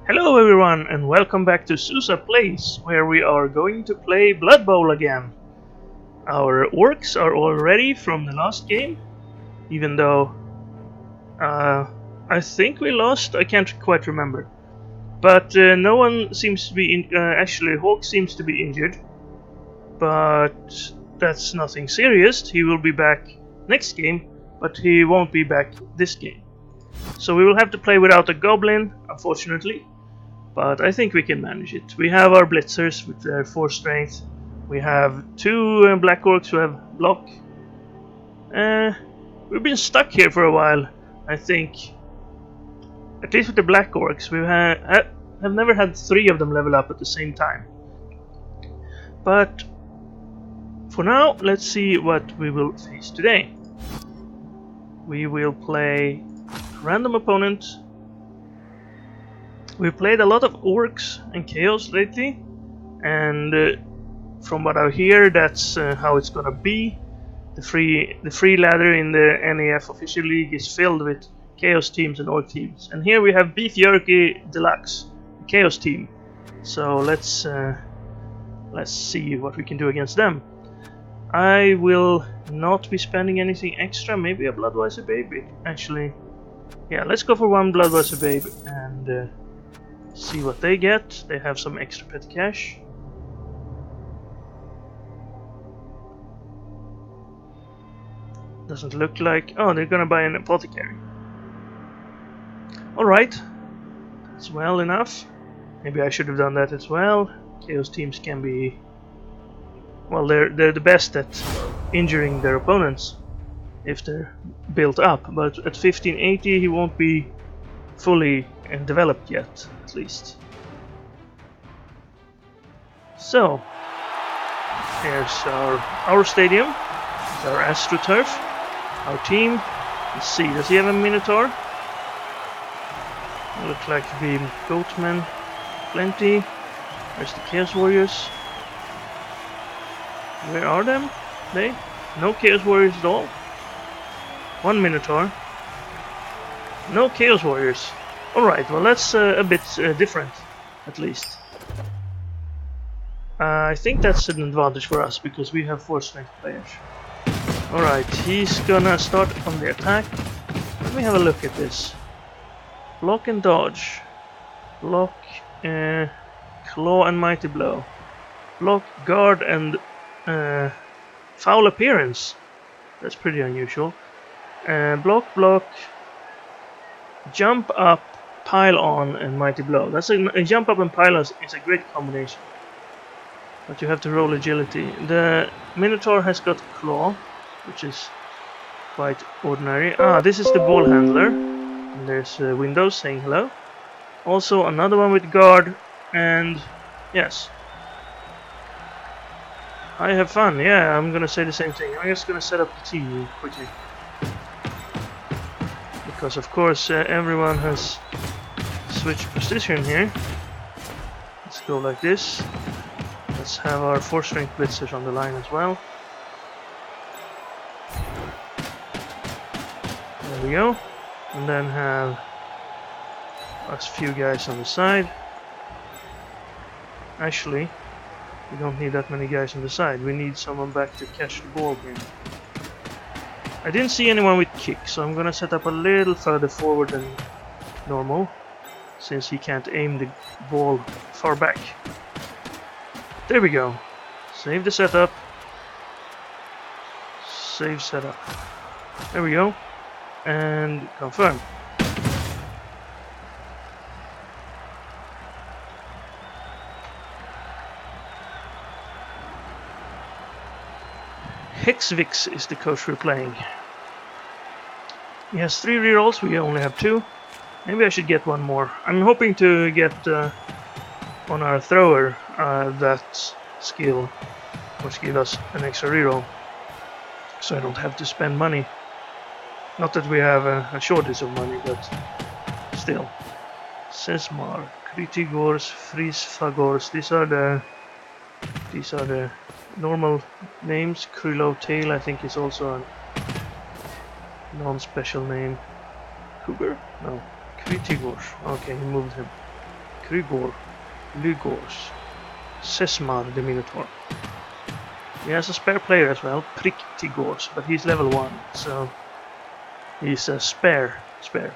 Hello everyone and welcome back to Susa Plays, where we are going to play Blood Bowl again. Our orcs are all ready from the last game, even though I think we lost, I can't quite remember. But no one seems to be, actually Hawk seems to be injured, but that's nothing serious. He will be back next game, but he won't be back this game. So we will have to play without a goblin, unfortunately. But I think we can manage it. We have our blitzers with their 4 strength. We have 2 black orcs who have block. We've been stuck here for a while, I think. At least with the black orcs. We have never had 3 of them level up at the same time. But for now, let's see what we will face today. We will play random opponent. We've played a lot of orcs and chaos lately, and from what I hear, that's how it's gonna be. The free ladder in the NAF official league is filled with chaos teams and orc teams, and here we have Beef Jerky Deluxe, the chaos team. So let's see what we can do against them. I will not be spending anything extra. Maybe a Bloodweiser baby. Actually, yeah, let's go for 1 Bloodweiser babe and see what they get. They have some extra petty cash. Doesn't look like... oh, they're gonna buy an apothecary. Alright, that's well enough. Maybe I should have done that as well. Chaos teams can be... well, they're the best at injuring their opponents if they're built up, but at 1580 he won't be fully developed yet, at least. So here's our stadium, our AstroTurf, our team. Let's see, does he have a Minotaur? Looks like to be Goatmen, plenty. Where's the Chaos Warriors? Where are them? They? No Chaos Warriors at all. 1 Minotaur. No Chaos Warriors. Alright, well that's a bit different, at least. I think that's an advantage for us, because we have 4 strength players. Alright, he's gonna start on the attack. Let me have a look at this. Block and dodge. Block, claw and mighty blow. Block, guard and foul appearance. That's pretty unusual. Block, jump up, pile on, and mighty blow. That's a jump up and pile on is a great combination. But you have to roll agility. The Minotaur has got claw, which is quite ordinary. Ah, this is the ball handler. And there's Windows saying hello. Also another one with guard, and yes. I have fun, yeah, I'm gonna say the same thing. I'm just gonna set up the team real quickly. Because of course everyone has switched position here. Let's go like this. Let's have our 4 strength blitzers on the line as well. There we go. And then have a few guys on the side. Actually, we don't need that many guys on the side. We need someone back to catch the ball here. I didn't see anyone with kick, so I'm gonna set up a little further forward than normal, since he can't aim the ball far back. There we go. Save the setup. Save setup. There we go. And confirm. Hexvix is the coach we're playing. He has 3 rerolls, we only have 2. Maybe I should get 1 more. I'm hoping to get on our thrower that skill, which gives us an extra reroll, so I don't have to spend money. Not that we have a shortage of money, but still. Sesmar, Kritigors, Frisfagors, these are the normal names. Krylov Tail I think is also a non-special name. Cougar? No. Kritigors. Okay, he moved him. Lugors. Sesmar the Minotaur. He has a spare player as well, Priktigors, but he's level 1, so he's a spare player.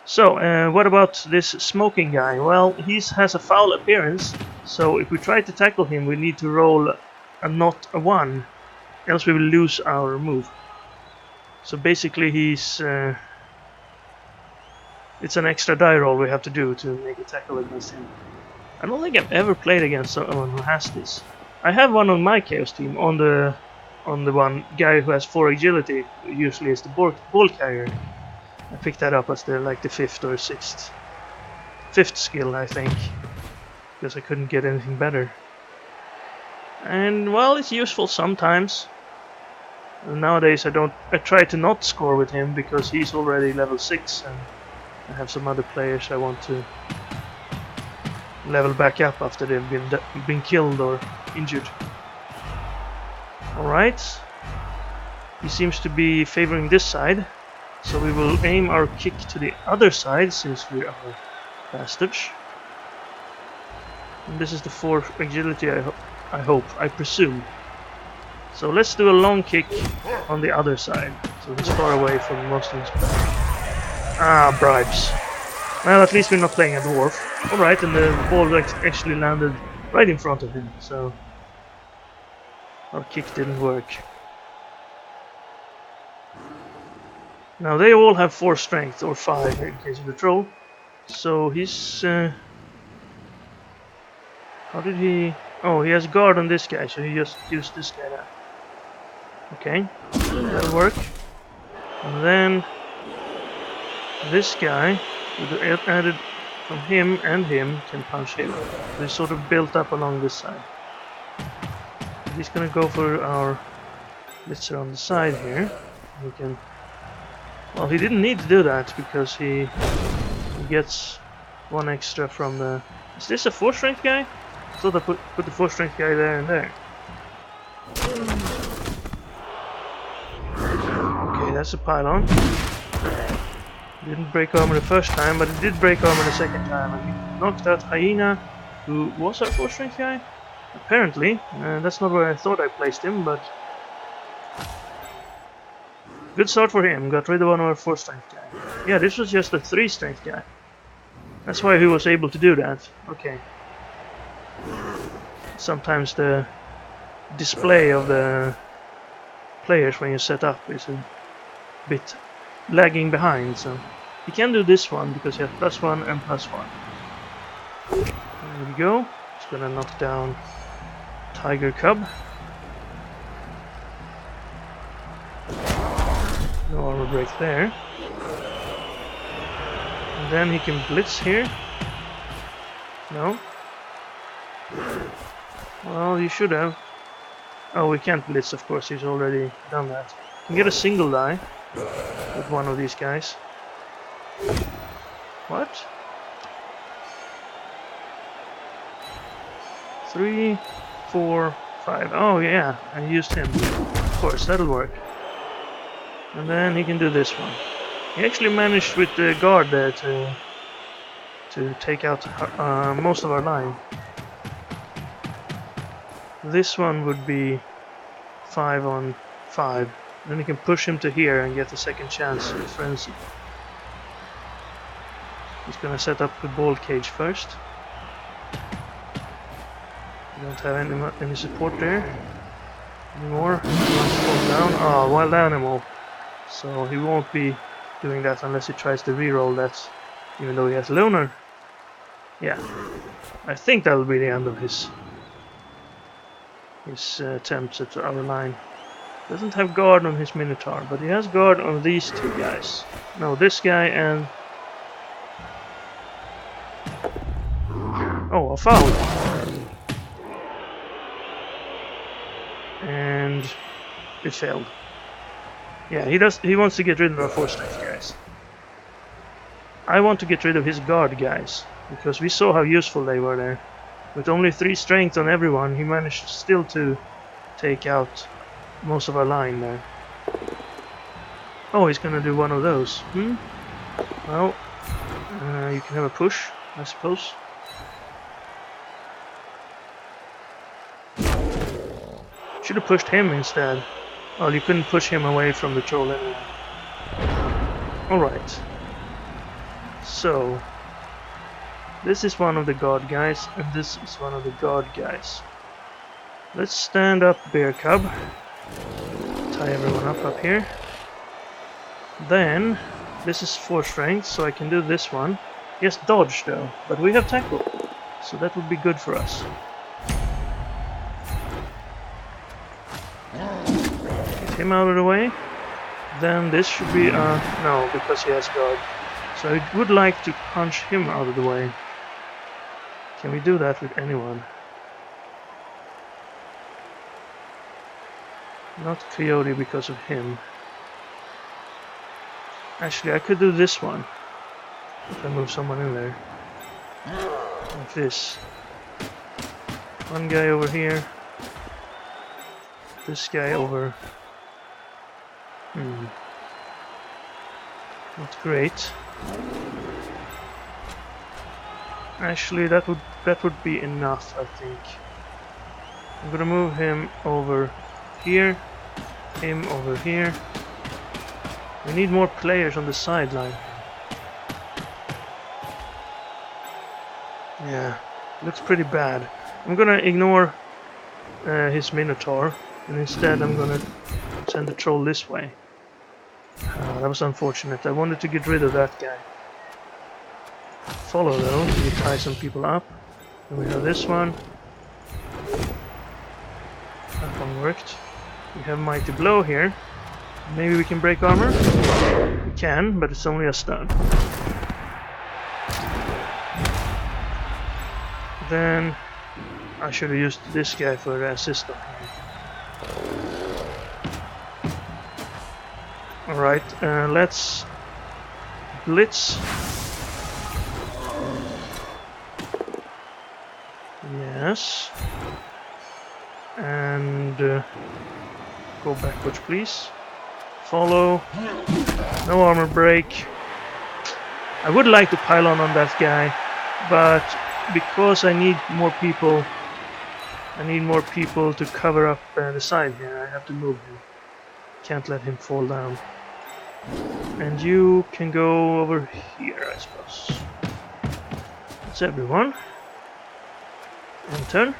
So, what about this smoking guy? Well, he has a foul appearance, so if we try to tackle him, we need to roll not a 1, else we will lose our move. So basically he's... it's an extra die roll we have to do to make a tackle against him. I don't think I've ever played against someone who has this. I have one on my Chaos team, on the one guy who has 4 agility, usually is the ball carrier. I picked that up as the 5th or 5th skill, I think, because I couldn't get anything better. And well, it's useful sometimes. And nowadays I try to not score with him because he's already level 6 and I have some other players I want to level back up after they've been killed or injured. Alright, he seems to be favoring this side, so we will aim our kick to the other side since we are bastards. And this is the 4 agility, I presume. So let's do a long kick on the other side, so he's far away from most of his play. Ah, bribes. Well, at least we're not playing a dwarf. Alright, and the ball actually landed right in front of him, so our kick didn't work. Now they all have 4 strength, or 5 in case of the troll. So he's... how did he... Oh, he has guard on this guy, so he just used this guy now. Okay, that'll work. And then this guy, with the added from him and him, can punch him. They're sort of built up along this side. He's gonna go for our blitzer on the side here. We can... Well, he didn't need to do that because he gets 1 extra from the... Is this a 4 strength guy? I thought I put the 4 strength guy there and there. Okay, that's a pylon. Didn't break armor the first time, but it did break armor the second time. And he knocked out Hyena, who was our 4 strength guy? Apparently. That's not where I thought I placed him, but... Good start for him, got rid of one of our 4 strength guy. Yeah, this was just a 3 strength guy. That's why he was able to do that. Okay. Sometimes the display of the players when you set up is a bit lagging behind, so he can do this one because he has +1 and +1. There we go. He's gonna knock down Tiger Cub. No armor break there. And then he can blitz here. No? Well, you should have. Oh, we can't blitz, of course, he's already done that. You can get a single die with one of these guys. What? 3, 4, 5. Oh, yeah, I used him. Of course, that'll work. And then he can do this one. He actually managed with the guard there to take out most of our line. This one would be 5 on 5. Then you can push him to here and get a second chance with Frenzy. He's gonna set up the ball cage first. We don't have any support there anymore. Down. Oh, wild animal. So he won't be doing that unless he tries to reroll that, even though he has Loner. Yeah, I think that'll be the end of his attempts at our line. Doesn't have guard on his Minotaur, but he has guard on these 2 guys. No, this guy and... Oh, a foul! And it failed. Yeah, he wants to get rid of our 4 strength guys. I want to get rid of his guard guys, because we saw how useful they were there. With only 3 strength on everyone, he managed still to take out most of our line there. Oh, he's gonna do one of those. Well, You can have a push, I suppose. Should have pushed him instead. Well, you couldn't push him away from the troll anyway. Alright. So, this is one of the god guys, and this is one of the god guys. Let's stand up, bear cub. Tie everyone up here. Then, this is 4 strength, so I can do this one. Yes, dodge though, but we have tackle, so that would be good for us. Get him out of the way. Then this should be no, because he has guard. So I would like to punch him out of the way. Can we do that with anyone? Not Coyote because of him. Actually, I could do this one. If I move someone in there. Like this. One guy over here. This guy over. Not great. Actually, that would be enough, I think. I'm gonna move him over here, him over here. We need more players on the sideline. Yeah, looks pretty bad. I'm gonna ignore his Minotaur, and instead I'm gonna send the troll this way. That was unfortunate. I wanted to get rid of that guy. Follow though, we tie some people up. And we have this one. That one worked. We have Mighty Blow here. Maybe we can break armor? We can, but it's only a stun. Then I should have used this guy for the assist on him. Alright, let's blitz. Yes. And go backwards, please. Follow. No armor break. I would like to pile on that guy, but because I need more people to cover up the side here, I have to move him. Can't let him fall down. And you can go over here, I suppose. That's everyone. And turn.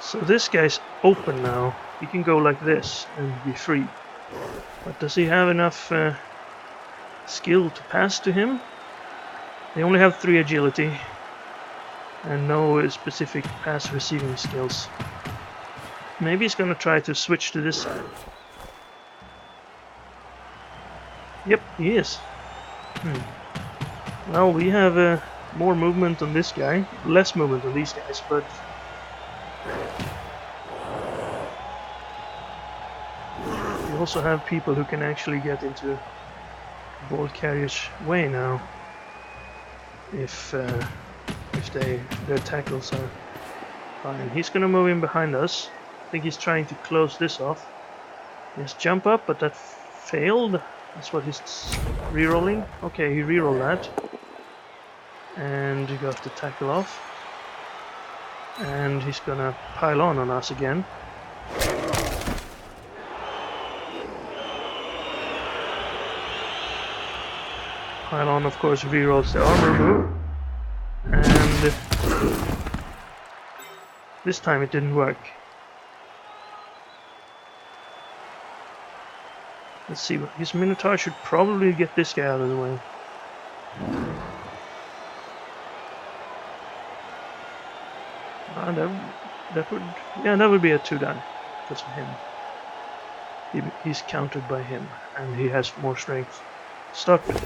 So this guy's open now. He can go like this and be free. But does he have enough skill to pass to him? They only have 3 agility and no specific pass receiving skills. Maybe he's gonna try to switch to this side. Yep, he is. Well, we have more movement on this guy, less movement on these guys, but we also have people who can actually get into ball carrier's way now. If their tackles are fine. He's gonna move in behind us. I think he's trying to close this off. Yes, jump up, but that failed. That's what he's re-rolling. Okay, he re-rolled that. And he got the tackle off. And he's gonna pile on us again. Pile on, of course, re-rolls the armor move. And this time it didn't work. Let's see, his Minotaur should probably get this guy out of the way. That would be a 2-die because of him. He's countered by him, and he has more strength to start with.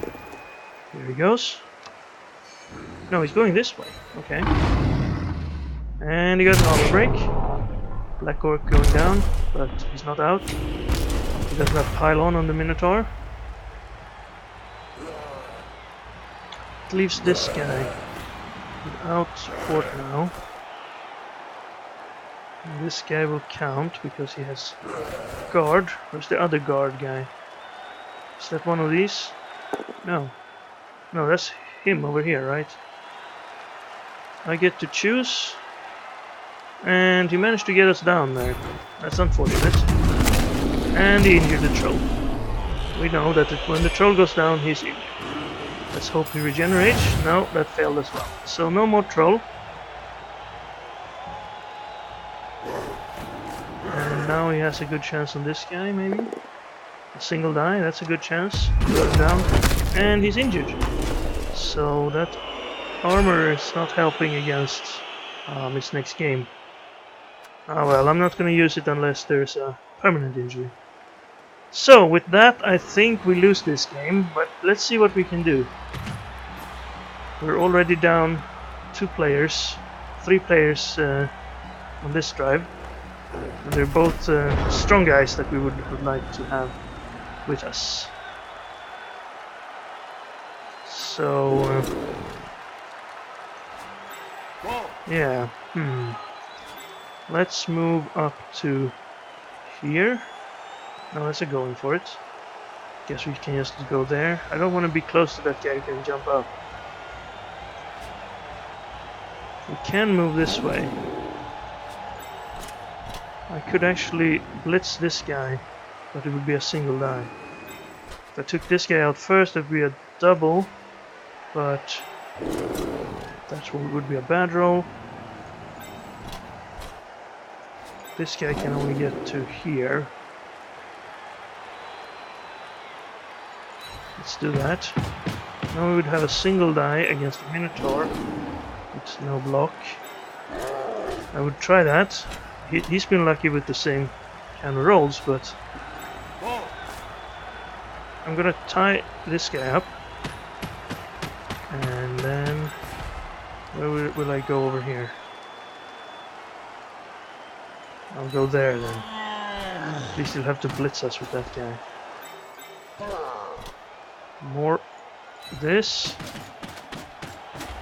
Here he goes. No, he's going this way. Okay. And he got an auto break. Black Orc going down, but he's not out. He doesn't have pile on the Minotaur. It leaves this guy without support now. And this guy will count because he has guard. Where's the other guard guy? Is that one of these? No. No, that's him over here, right? I get to choose. And he managed to get us down there. That's unfortunate. And he injured the troll. We know that when the troll goes down, he's injured. Let's hope he regenerates. No, that failed as well. So no more troll. And now he has a good chance on this guy, maybe? A single die, that's a good chance. Got him down. And he's injured. So that armor is not helping against his next game. Ah well, I'm not going to use it unless there's a permanent injury. So with that, I think we lose this game, but let's see what we can do. We're already down 3 players on this drive. And they're both strong guys that we would like to have with us. So, yeah, let's move up to here. No, that's a going for it. Guess we can just go there. I don't want to be close to that guy who can jump up. We can move this way. I could actually blitz this guy, but it would be a single die. If I took this guy out first, it would be a double, but that would be a bad roll. This guy can only get to here. Let's do that. Now we would have a single die against a Minotaur with no block. I would try that. He's been lucky with the same kind of rolls, but I'm gonna tie this guy up, and then where will I go over here? I'll go there then. At least he'll have to blitz us with that guy. More this,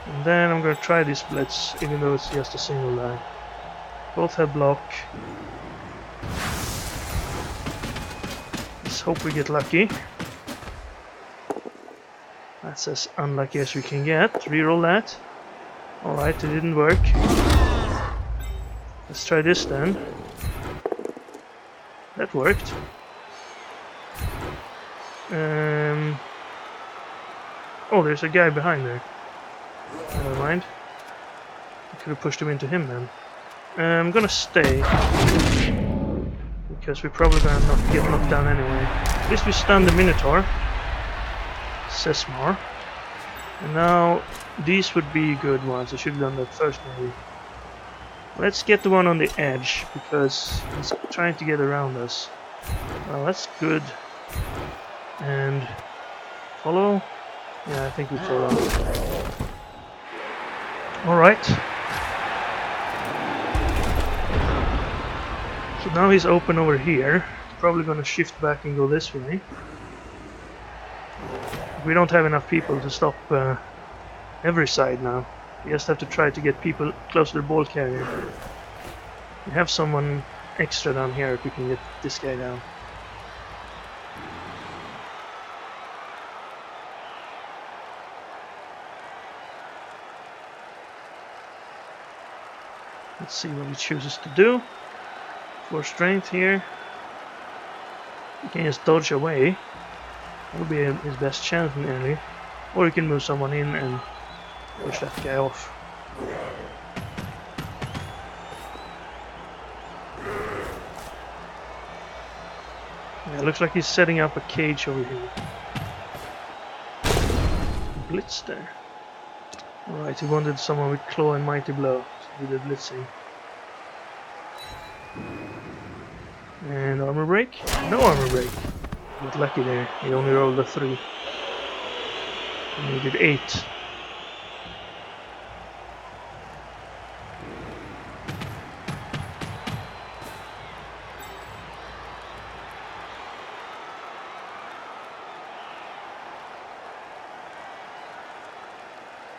and then I'm gonna try this blitz, even though it's just a single die. Both have block. Let's hope we get lucky. That's as unlucky as we can get. Reroll that. Alright, it didn't work. Let's try this then. That worked. Oh, there's a guy behind there. Never mind. I could have pushed him into him then. I'm gonna stay, because we're probably gonna get knocked down anyway. At least we stunned the Minotaur. Says more. And now these would be good ones. I should have done that first maybe. Let's get the one on the edge, because he's trying to get around us. Well, that's good. And follow? Yeah, I think we follow. Alright. So now he's open over here. He's probably gonna shift back and go this way. We don't have enough people to stop every side now. We just have to try to get people close to the ball carrier. We have someone extra down here if we can get this guy down. Let's see what he chooses to do. 4 strength here. He can just dodge away. That will be his best chance nearly. Or he can move someone in and push that guy off. Yeah, looks like he's setting up a cage over here. Blitz there. Alright, he wanted someone with claw and mighty blow. So he did blitzing. And armor break? No armor break. Got lucky there. He only rolled a 3. And he did 8.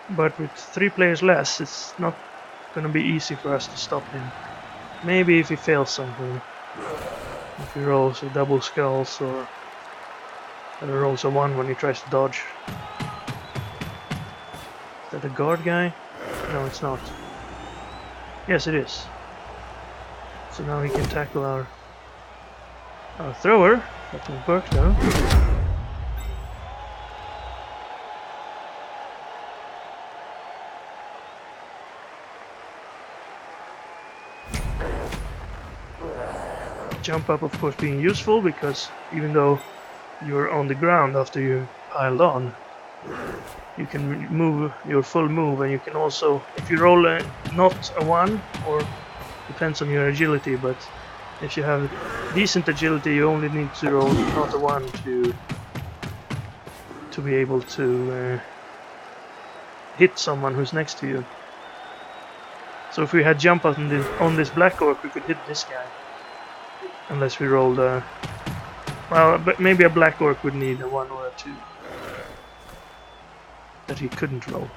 But with 3 players less, it's not going to be easy for us to stop him. Maybe if he fails something. If he rolls a double skulls or rolls a 1 when he tries to dodge. Is that a guard guy? No, it's not. Yes, it is. So now he can tackle our thrower. That won't work though. Jump up, of course, being useful, because even though you're on the ground after you piled on, you can move your full move, and you can also, if you roll not a 1, or depends on your agility, but if you have decent agility, you only need to roll not a 1 to be able to hit someone who's next to you. So if we had jump on this black orc, we could hit this guy. Unless we rolled a... Well, but maybe a black orc would need a 1 or a 2. That he couldn't roll.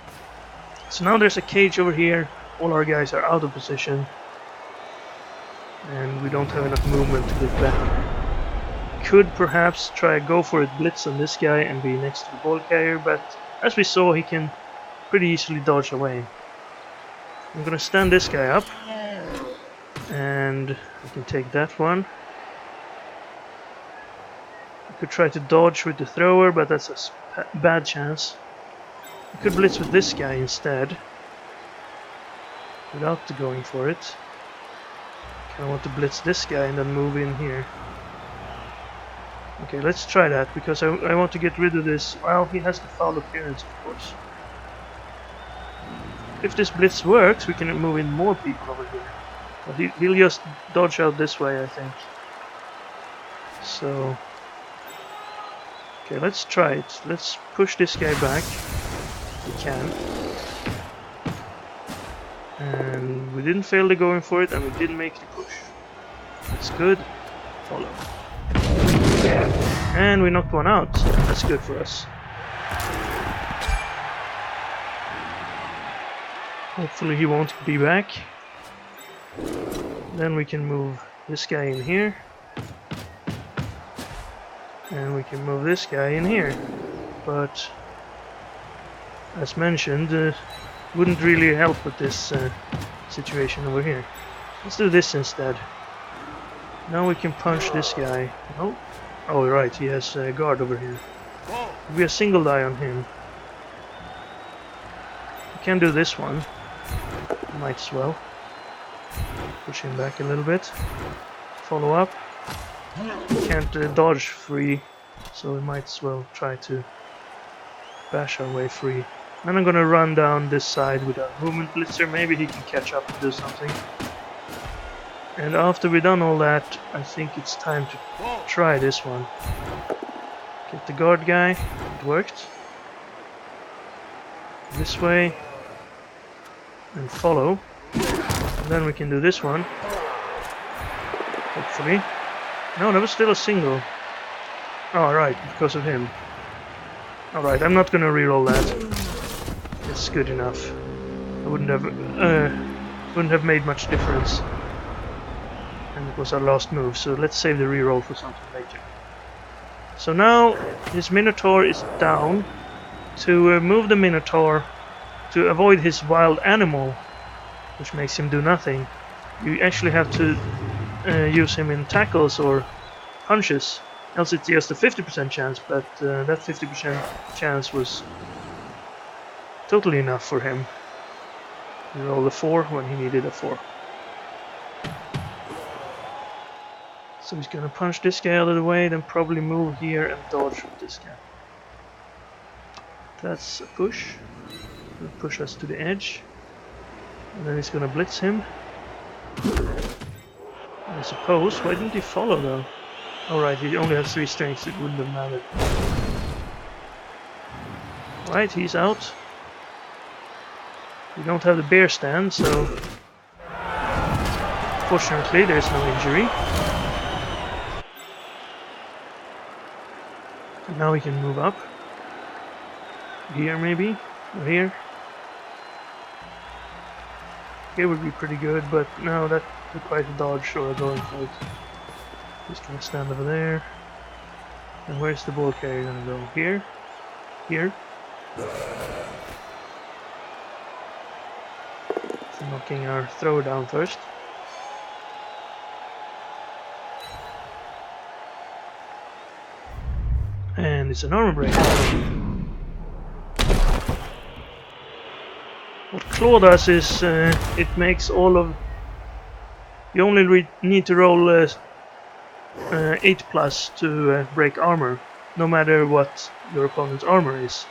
So now there's a cage over here. All our guys are out of position. And we don't have enough movement to get back. Could perhaps try go for a blitz on this guy and be next to the ball carrier, but as we saw, he can pretty easily dodge away. I'm gonna stand this guy up. And we can take that one. We could try to dodge with the thrower, but that's a bad chance. We could blitz with this guy instead, without going for it. I want to blitz this guy and then move in here. Okay, let's try that, because I want to get rid of this. Well, he has the foul appearance, of course. If this blitz works, we can move in more people over here. But he'll just dodge out this way, I think. So... Okay, let's try it. Let's push this guy back. We can. And we didn't fail to going for it, and we didn't make the push. That's good. Follow. And we knocked one out. That's good for us. Hopefully he won't be back. Then we can move this guy in here. And we can move this guy in here. But as mentioned, wouldn't really help with this situation over here. Let's do this instead. Now we can punch this guy. Oh, oh right, he has a guard over here. We have single die on him. We can do this one. Might as well. Push him back a little bit. Follow up. Can't dodge free, so we might as well try to bash our way free. Then I'm gonna run down this side with a movement blitzer. Maybe he can catch up and do something. And after we've done all that, I think it's time to try this one. Get the guard guy. It worked. This way. And follow. And then we can do this one. Hopefully. No, that was still a single. Oh, right, because of him. Alright, I'm not gonna reroll that. It's good enough. I wouldn't have made much difference. And it was our last move, so let's save the reroll for something later. So now his Minotaur is down. To move the Minotaur, to avoid his wild animal, which makes him do nothing, you actually have to use him in tackles or punches. Else it's just a 50% chance, but that 50% chance was totally enough for him. He rolled a 4 when he needed a 4. So he's gonna punch this guy out of the way, then probably move here and dodge with this guy. That's a push. He'll push us to the edge. And then he's gonna blitz him. I suppose. Why didn't he follow though? Alright, he only has 3 strengths, it wouldn't have mattered. Right, he's out. We don't have the bear stand, so fortunately there's no injury. And now we can move up. Here maybe? Or here? Here would be pretty good, but no, that requires a dodge or a going for it. Just gonna stand over there. And where's the ball carrier gonna go? Here? Here? So knocking our thrower down first. And it's an armor break. What Claw does is it makes all of... You only need to roll 8 plus to break armor, no matter what your opponent's armor is.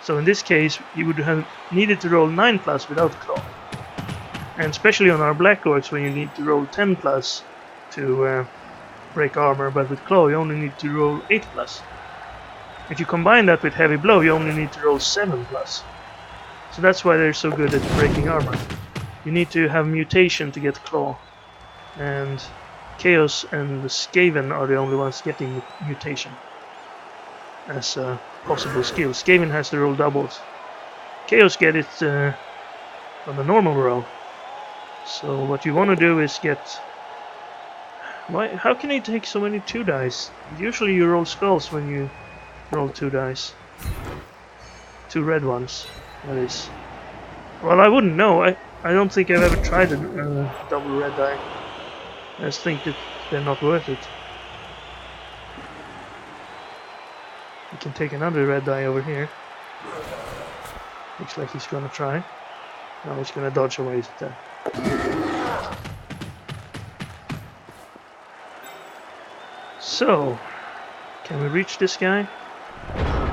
So in this case, you would have needed to roll 9 plus without Claw. And especially on our Black Orcs, when you need to roll 10 plus to break armor, but with Claw you only need to roll 8 plus. If you combine that with Heavy Blow, you only need to roll 7 plus. So that's why they're so good at breaking armor. You need to have Mutation to get Claw. And Chaos and the Skaven are the only ones getting Mutation as a possible skill. Skaven has to roll doubles. Chaos get it on a normal roll. So what you want to do is get... How can you take so many 2 dice? Usually you roll skulls when you roll 2 dice. 2 red ones, that is. Well, I wouldn't know. I don't think I've ever tried a double red die. I just think that they're not worth it. You can take another red die over here. Looks like he's gonna try. No, he's gonna dodge away instead. So, can we reach this guy?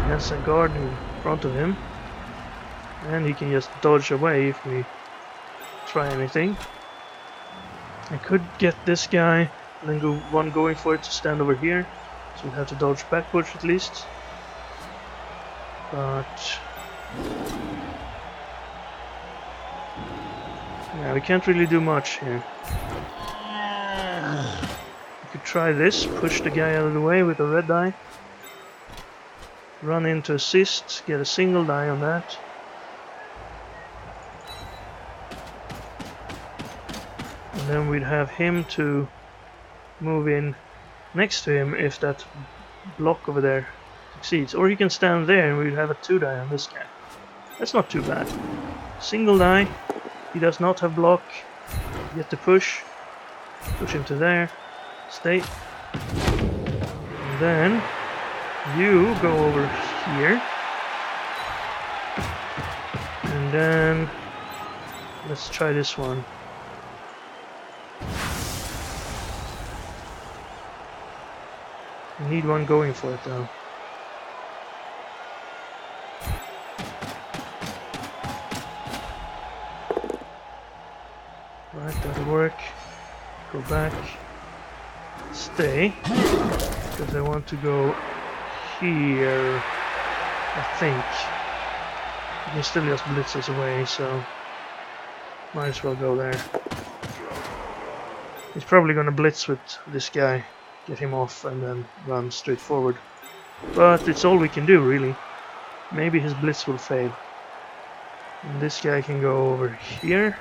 There's a guard in front of him. And he can just dodge away if we try anything. I could get this guy and then go one going for it to stand over here. So we'll have to dodge backwards at least. But... yeah, we can't really do much here. We could try this, push the guy out of the way with a red die. Run into assist, get a single die on that. And then we'd have him to move in next to him if that block over there succeeds. Or he can stand there and we'd have a 2 die on this guy. That's not too bad. Single die. He does not have block. Get the push. Push him to there. Stay. And then you go over here. And then let's try this one. We need one going for it though. Right, that'll work. Go back. Stay. Because I want to go here, I think. You can still just blitz us away, so might as well go there. He's probably gonna blitz with this guy, get him off, and then run straight forward. But it's all we can do, really. Maybe his blitz will fail. And this guy can go over here.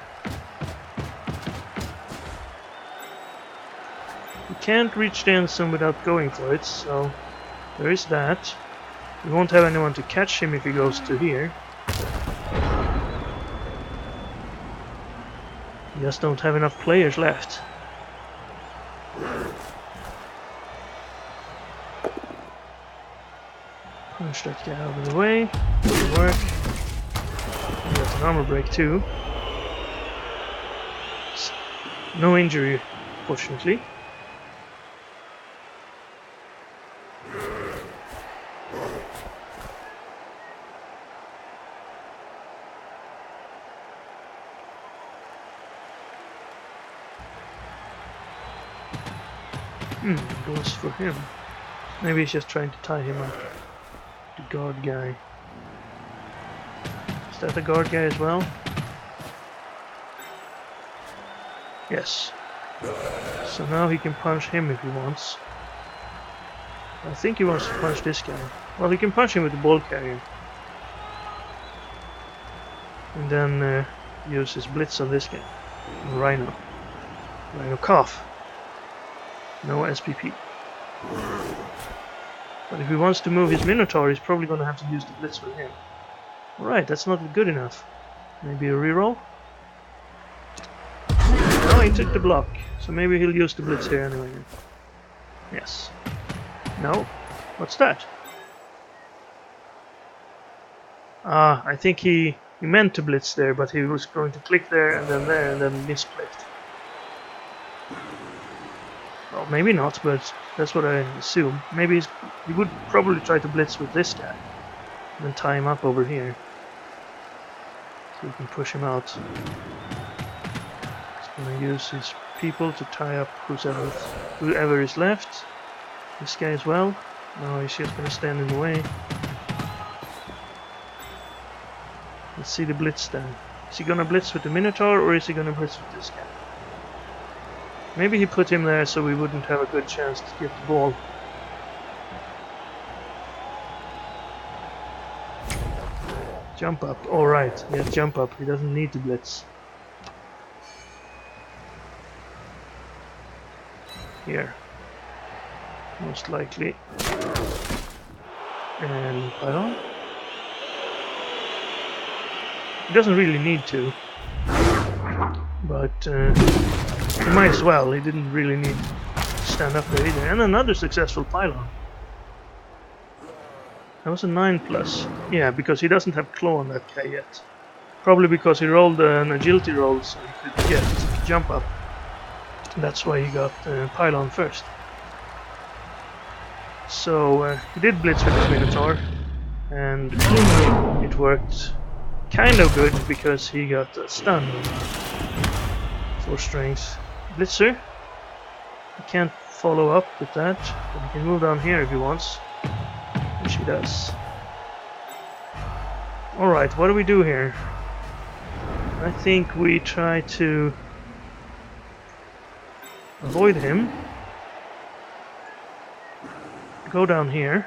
We can't reach the end zone without going for it, so there is that. We won't have anyone to catch him if he goes to here. We just don't have enough players left. Punch that guy out of the way. Doesn't work. We got an armor break too. No injury, fortunately. Goes for him. Maybe he's just trying to tie him up. The guard guy. Is that the guard guy as well? Yes. So now he can punch him if he wants. I think he wants to punch this guy. Well, he can punch him with the ball carrier. And then use his blitz on this guy. Rhino. Rhino cough. No SPP. But if he wants to move his Minotaur, he's probably going to have to use the blitz with him. Alright, that's not good enough. Maybe a reroll? Oh, he took the block. So maybe he'll use the blitz here anyway. Yes. No? What's that? Ah, I think he meant to blitz there, but he was going to click there and then misclicked. Well, maybe not, but that's what I assume. Maybe he would probably try to blitz with this guy. And then tie him up over here. So we can push him out. He's gonna use his people to tie up whoever is left. This guy as well. No, he's just gonna stand in the way. Let's see the blitz then. Is he gonna blitz with the Minotaur or is he gonna blitz with this guy? Maybe he put him there so we wouldn't have a good chance to get the ball. Jump up. Alright, yeah, jump up. He doesn't need to blitz. Here. Most likely. And pylon. He doesn't really need to. But he might as well. He didn't really need to stand up there either. And another successful pylon. That was a 9+. Yeah, because he doesn't have claw on that guy yet. Probably because he rolled an agility roll so he could get jump up. That's why he got pylon first. So he did blitz with his Minotaur, and it worked kind of good because he got a stun. 4 strength. Blitzer. He can't follow up with that, but he can move down here if he wants. Which he does. Alright, what do we do here? I think we try to avoid him. Go down here.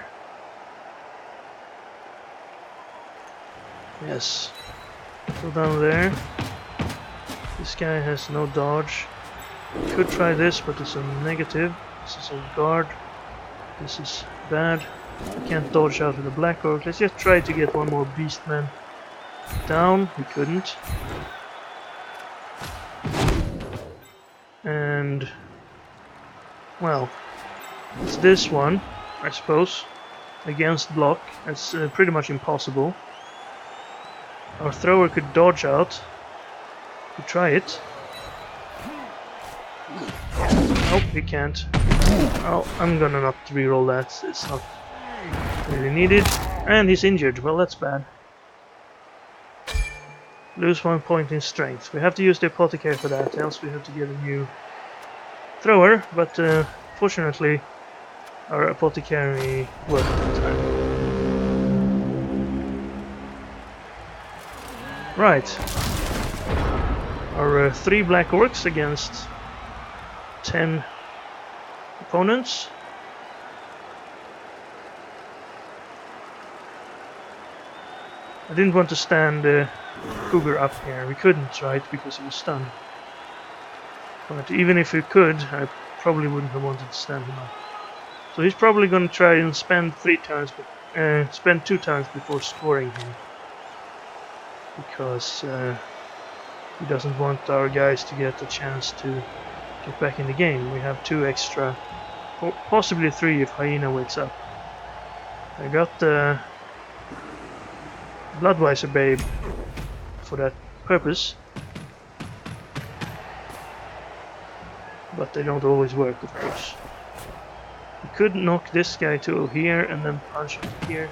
Yes. Go down there. This guy has no dodge. Could try this, but it's a negative. This is a guard. This is bad. I can't dodge out with a black orc. Let's just try to get one more beastman down. We couldn't. And well, it's this one, I suppose. Against block. It's pretty much impossible. Our thrower could dodge out. We try it. Nope, he can't. Oh, I'm gonna not reroll that. It's not really needed. And he's injured. Well, that's bad. Lose 1 point in strength. We have to use the apothecary for that, else we have to get a new thrower. But fortunately, our apothecary worked at the time. Right. Our 3 black orcs against 10 opponents. I didn't want to stand Cougar up here. We couldn't, right, because he was stunned. But even if we could, I probably wouldn't have wanted to stand him up. So he's probably going to try and spend 2 turns before scoring him. Because he doesn't want our guys to get a chance to get back in the game. We have 2 extra, possibly 3 if Hyena wakes up. I got the Bloodweiser Babe for that purpose. But they don't always work, of course. We could knock this guy to here and then punch him here.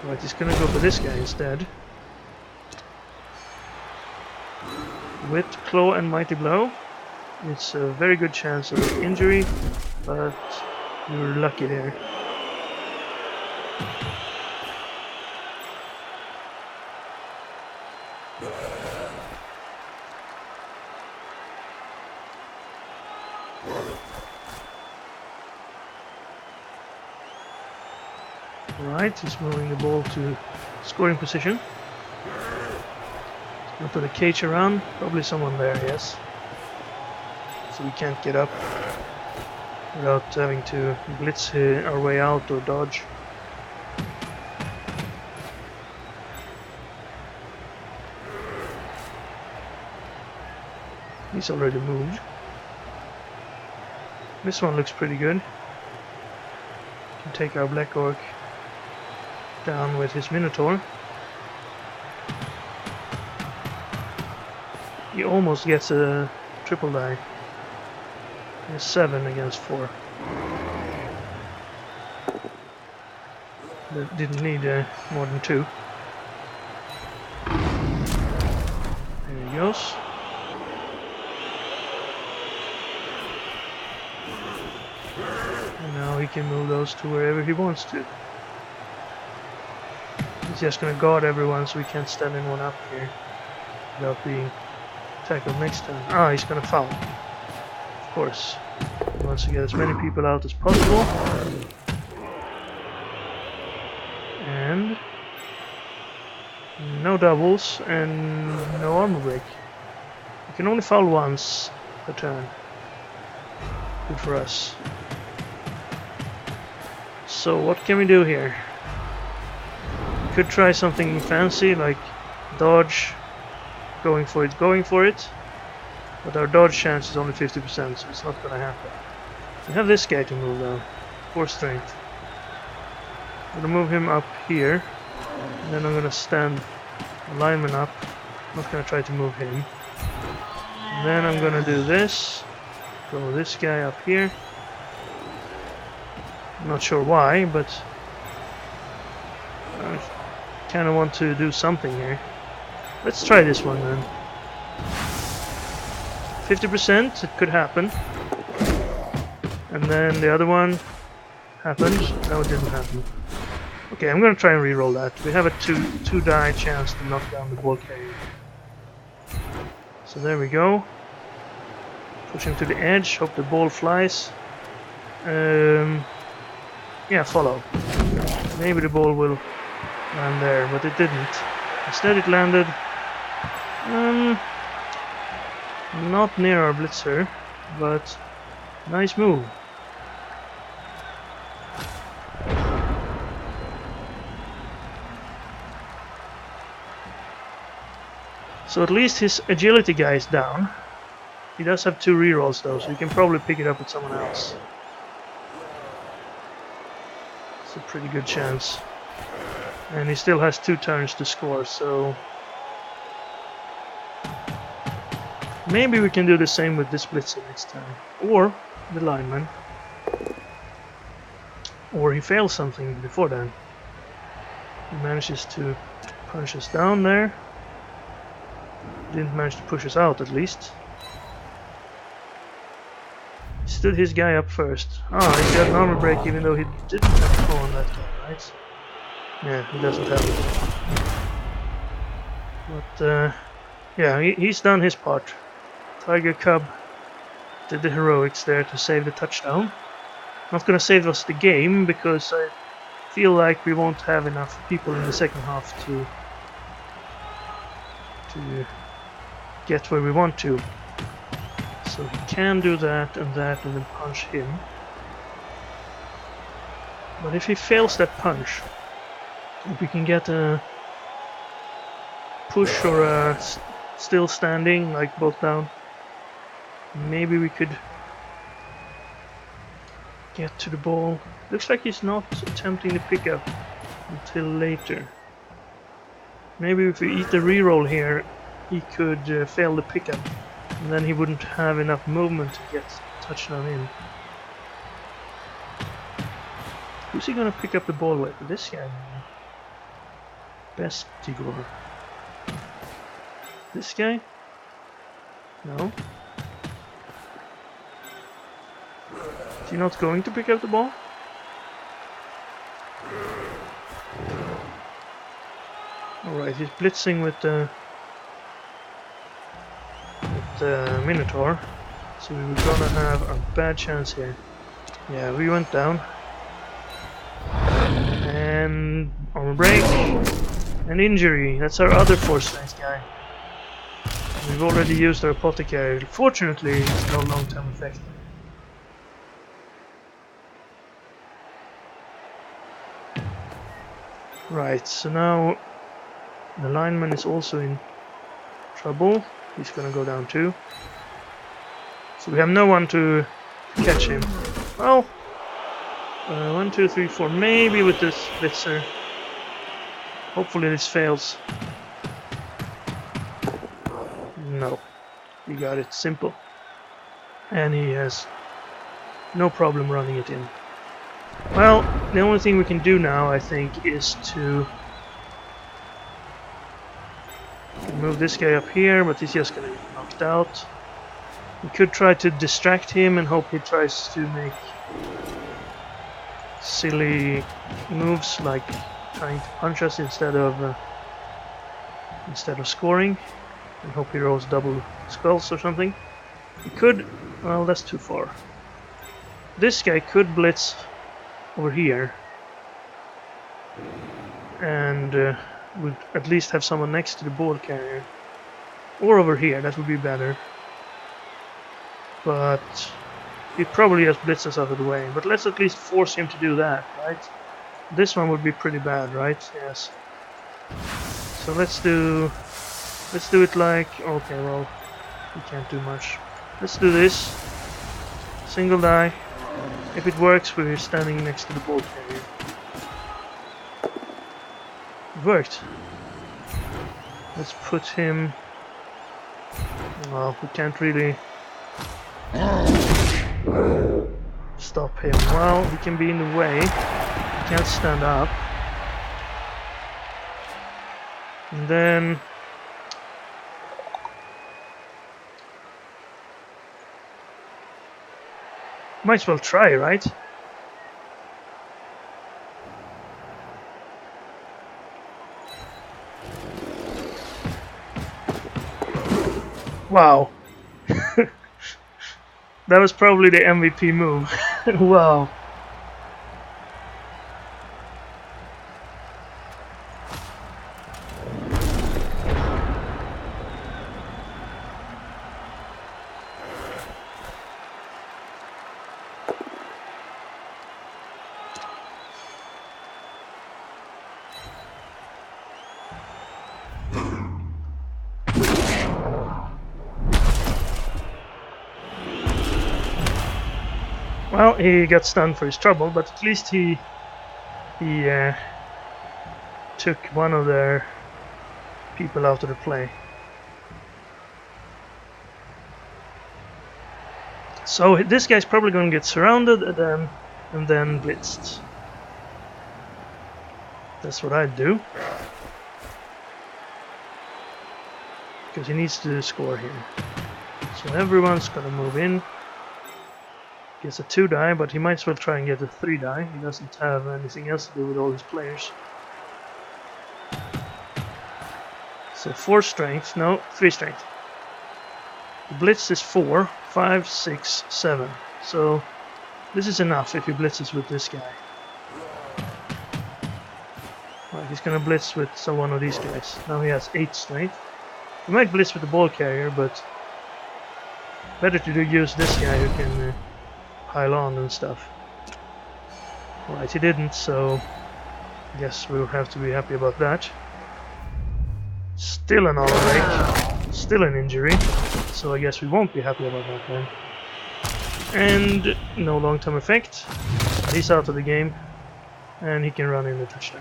Right, he's gonna go for this guy instead. With Claw and Mighty Blow, it's a very good chance of injury, but we were lucky there. Alright, he's moving the ball to scoring position. Gonna put a cage around. Probably someone there, yes. So we can't get up without having to blitz our way out or dodge. He's already moved. This one looks pretty good. Can take our black orc down with his minotaur. He almost gets a triple die. He has 7 against 4. That didn't need more than 2. There he goes. And now he can move those to wherever he wants to. He's just gonna guard everyone so we can't stand anyone up here without being tackled next time. Ah, he's gonna foul. Of course. He wants to get as many people out as possible. And no doubles and no armor break. You can only foul once per turn. Good for us. So what can we do here? We could try something fancy like dodge, going for it. But our dodge chance is only 50%, so it's not gonna happen. We have this guy to move though. 4 strength. I'm gonna move him up here. And then I'm gonna stand a lineman up. I'm not gonna try to move him. And then I'm gonna do this. Throw this guy up here. I'm not sure why, but I kind of want to do something here. Let's try this one then. 50%, it could happen. And then the other one happened. No, it didn't happen. Okay, I'm gonna try and re-roll that. We have a two die chance to knock down the ball carrier. So there we go. Push him to the edge, hope the ball flies. Yeah, follow. Maybe the ball will land there, but it didn't. Instead it landed not near our blitzer, but nice move. So at least his agility guy is down. He does have 2 rerolls though, so you can probably pick it up with someone else. It's a pretty good chance. And he still has 2 turns to score, so maybe we can do the same with this blitzer next time. Or the lineman. Or he fails something before then. He manages to punch us down there. Didn't manage to push us out at least. He stood his guy up first. Ah, he got an armor break even though he didn't have to go on that guy, right? Yeah, he doesn't have it. But yeah, he's done his part. Tiger Cub did the heroics there to save the touchdown. Not gonna save us the game because I feel like we won't have enough people in the second half to get where we want to. So he can do that and then punch him. But if he fails that punch, if we can get a push or a still standing, like both down, maybe we could get to the ball. Looks like he's not attempting the pickup until later. Maybe if we eat the reroll here, he could fail the pickup, and then he wouldn't have enough movement to get touchdown in. Who's he gonna pick up the ball with? This guy, maybe. Best Tigor. This guy? No. Is he not going to pick up the ball? Alright, he's blitzing with the Minotaur, so we were gonna have a bad chance here. Yeah, we went down. And armor break and injury. That's our other 4 strength guy. We've already used our apothecary. Fortunately, it's no long-term effect. Right, so now the lineman is also in trouble. He's gonna go down too. So we have no one to catch him. Well, 1, 2, 3, 4. Maybe with this blitzer. Hopefully this fails. No, he got it. Simple. And he has no problem running it in. Well, the only thing we can do now, I think, is to move this guy up here, but he's just gonna get knocked out. We could try to distract him and hope he tries to make silly moves like trying to punch us instead of scoring, and hope he rolls double skulls or something. He could, well, that's too far. This guy could blitz over here and would at least have someone next to the ball carrier, or over here. That would be better, but he probably just blitz us out of the way. But let's at least force him to do that, right? This one would be pretty bad, right? Yes. So let's do it like, okay, well, we can't do much. Let's do this. Single die. If it works, we're standing next to the ball carrier. It worked. Let's put him... Well, we can't really stop him. Well, he can be in the way. He can't stand up. And then... might as well try, right? Wow. That was probably the MVP move. Wow. Well, he got stunned for his trouble, but at least he took one of their people out of the play. So this guy's probably going to get surrounded and then blitzed. That's what I'd do, because he needs to score here. So everyone's gonna move in. Gets a 2 die, but he might as well try and get a 3 die. He doesn't have anything else to do with all his players. So 4 strength, no, 3 strength. The blitz is 4, 5, 6, 7. So this is enough if he blitzes with this guy. Right, he's gonna blitz with one of these guys. Now he has 8 strength. He might blitz with the ball carrier, but better to use this guy who can pile on and stuff. Right, he didn't, so I guess we'll have to be happy about that. Still an armor break, still an injury, so I guess we won't be happy about that then. And no long-term effect. He's out of the game, and he can run in the touchdown.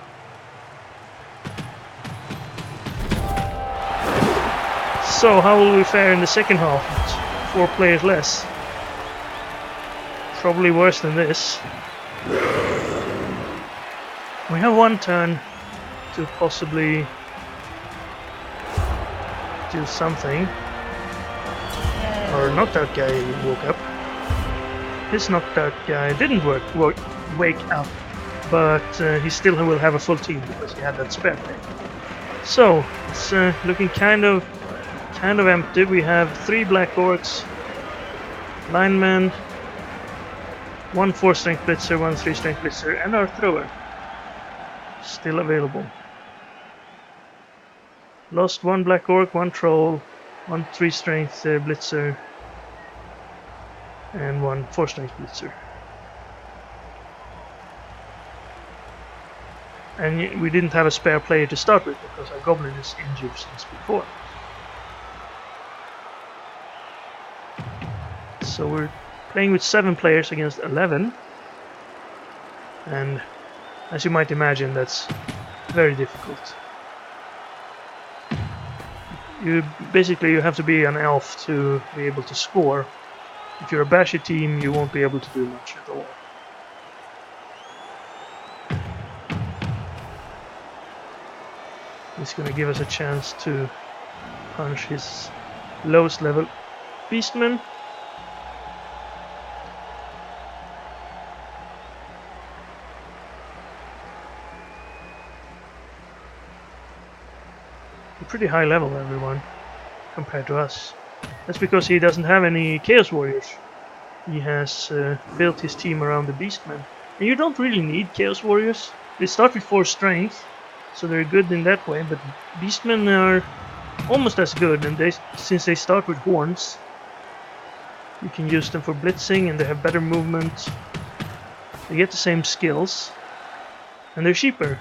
So how will we fare in the second half? 4 players less. Probably worse than this. We have 1 turn to possibly do something. Or not that guy woke up. His knocked out guy didn't wake up, but he still will have a full team because he had that spare play. So it's looking kind of empty. We have 3 black orcs, linemen, 1 4-strength blitzer, 1 3-strength blitzer, and our thrower still available. Lost 1 black orc, 1 troll, One 3-strength blitzer and one 4-strength blitzer. And we didn't have a spare player to start with because our goblin is injured since before. So we're playing with 7 players against 11. And as you might imagine, that's very difficult. You have to be an elf to be able to score. If you're a bashy team, you won't be able to do much at all. He's gonna give us a chance to punch his lowest level beastman. A pretty high level, everyone, compared to us. That's because he doesn't have any Chaos Warriors. He has built his team around the beastmen. And you don't really need Chaos Warriors. They start with 4 strength, so they're good in that way, but beastmen are almost as good, and since they start with horns, you can use them for blitzing, and they have better movement. They get the same skills, and they're cheaper.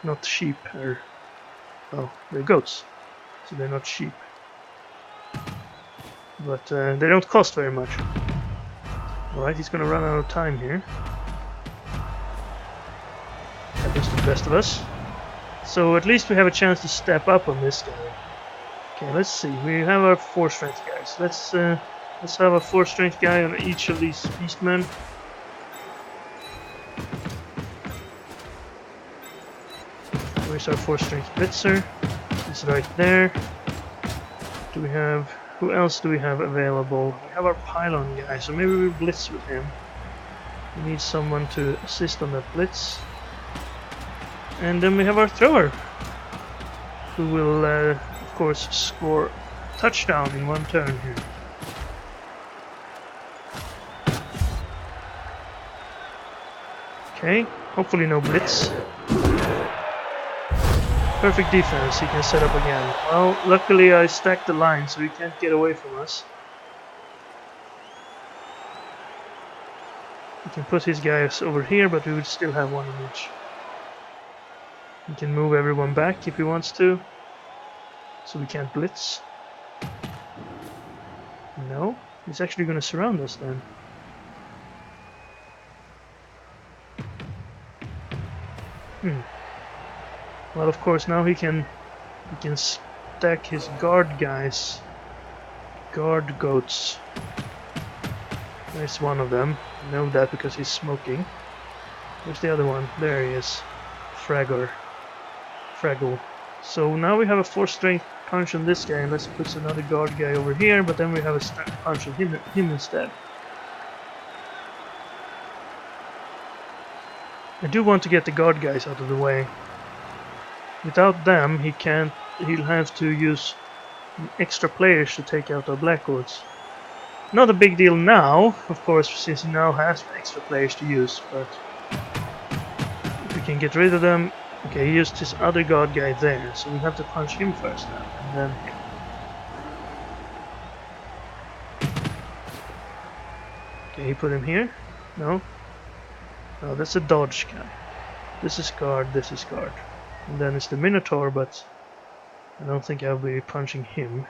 Not sheep, well, they're goats, so they're not sheep. But they don't cost very much. Alright, he's gonna run out of time here. Happens to the best of us. So at least we have a chance to step up on this guy. Okay, let's see. We have our 4-strength guys. Let's have a 4-strength guy on each of these beastmen. Where's our 4-strength blitzer? He's right there. Do we have... Who else do we have available? We have our pylon guy, so maybe we'll blitz with him. We need someone to assist on that blitz. And then we have our thrower, who will, of course, score a touchdown in 1 turn here. Okay, hopefully no blitz. Perfect defense, he can set up again. Well, luckily I stacked the line, so he can't get away from us. He can put his guys over here, but we would still have 1 in each. He can move everyone back if he wants to, so we can't blitz. No, he's actually going to surround us then. Well, of course now he can stack his guard guys, guard goats. There's one of them. I know that because he's smoking. Where's the other one? There he is, Fraggle. So now we have a 4-strength punch on this guy, and let's put another guard guy over here, but then we have a punch on him instead. I do want to get the guard guys out of the way. Without them, he'll have to use extra players to take out our Black Orcs. Not a big deal now, of course, since he now has extra players to use, but if we can get rid of them. Okay, he used his other guard guy there, so we have to punch him first now, and then him. Okay, he put him here? No? No, that's a dodge guy. This is guard, this is guard. And then it's the Minotaur, but I don't think I'll be punching him.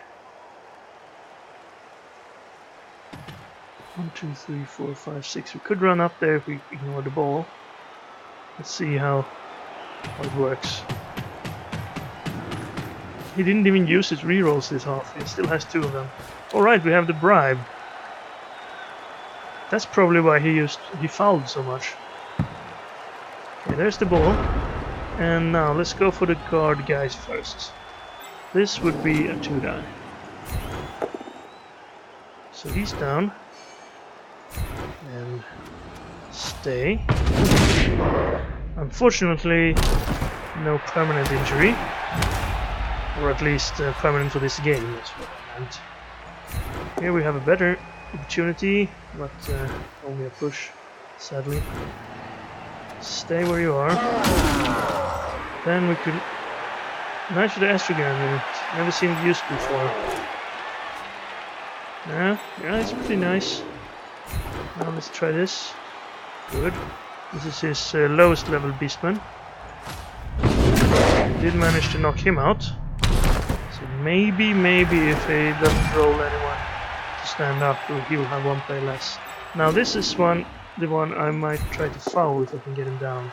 1, 2, 3, 4, 5, 6. We could run up there if we ignore the ball. Let's see how it works. He didn't even use his rerolls this half. He still has 2 of them. Alright, we have the bribe. That's probably why he fouled so much. Okay, there's the ball. And now let's go for the guard guys first. This would be a 2-die. So he's down. And stay. Unfortunately, no permanent injury. Or at least permanent for this game, that's what I meant. Here we have a better opportunity, but only a push, sadly. Stay where you are. Then we could... Nice for the Astrogan unit. Never seen it used before. Yeah, it's pretty nice. Now let's try this. Good. This is his lowest level beastman. Did manage to knock him out. So maybe if he doesn't roll anyone to stand up, he will have one play less. Now this is the one I might try to foul if I can get him down.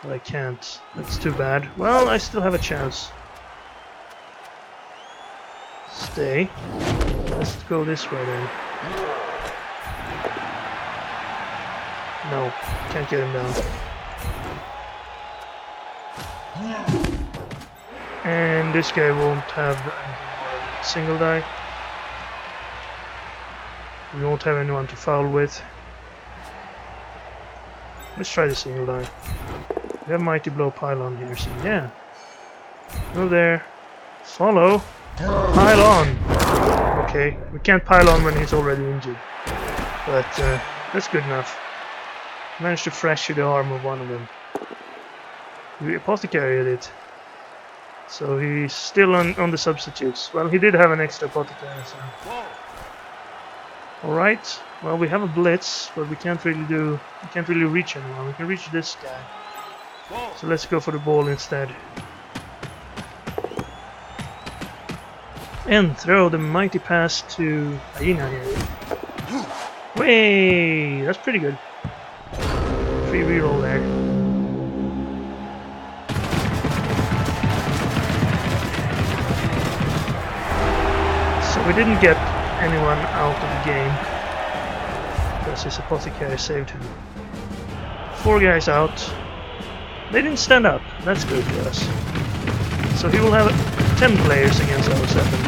But I can't. That's too bad. Well, I still have a chance. Stay. Let's go this way then. No, can't get him down. And this guy won't have a single die. We won't have anyone to foul with. Let's try the single die. We have Mighty Blow Pylon here, so yeah. Go there. Follow. Pile on! Okay, we can't pile on when he's already injured. But that's good enough. Managed to fracture the arm of one of them. We apothecaried it. So he's still on the substitutes. Well, he did have an extra apothecary, so... Alright, well we have a blitz, but we can't really reach anyone. We can reach this guy. So let's go for the ball instead. And throw the mighty pass to Hyena here. Way, that's pretty good. Free reroll there. So we didn't get anyone out of the game because his apothecary saved him. 4 guys out. They didn't stand up. That's good for us. So he will have 10 players against our 7.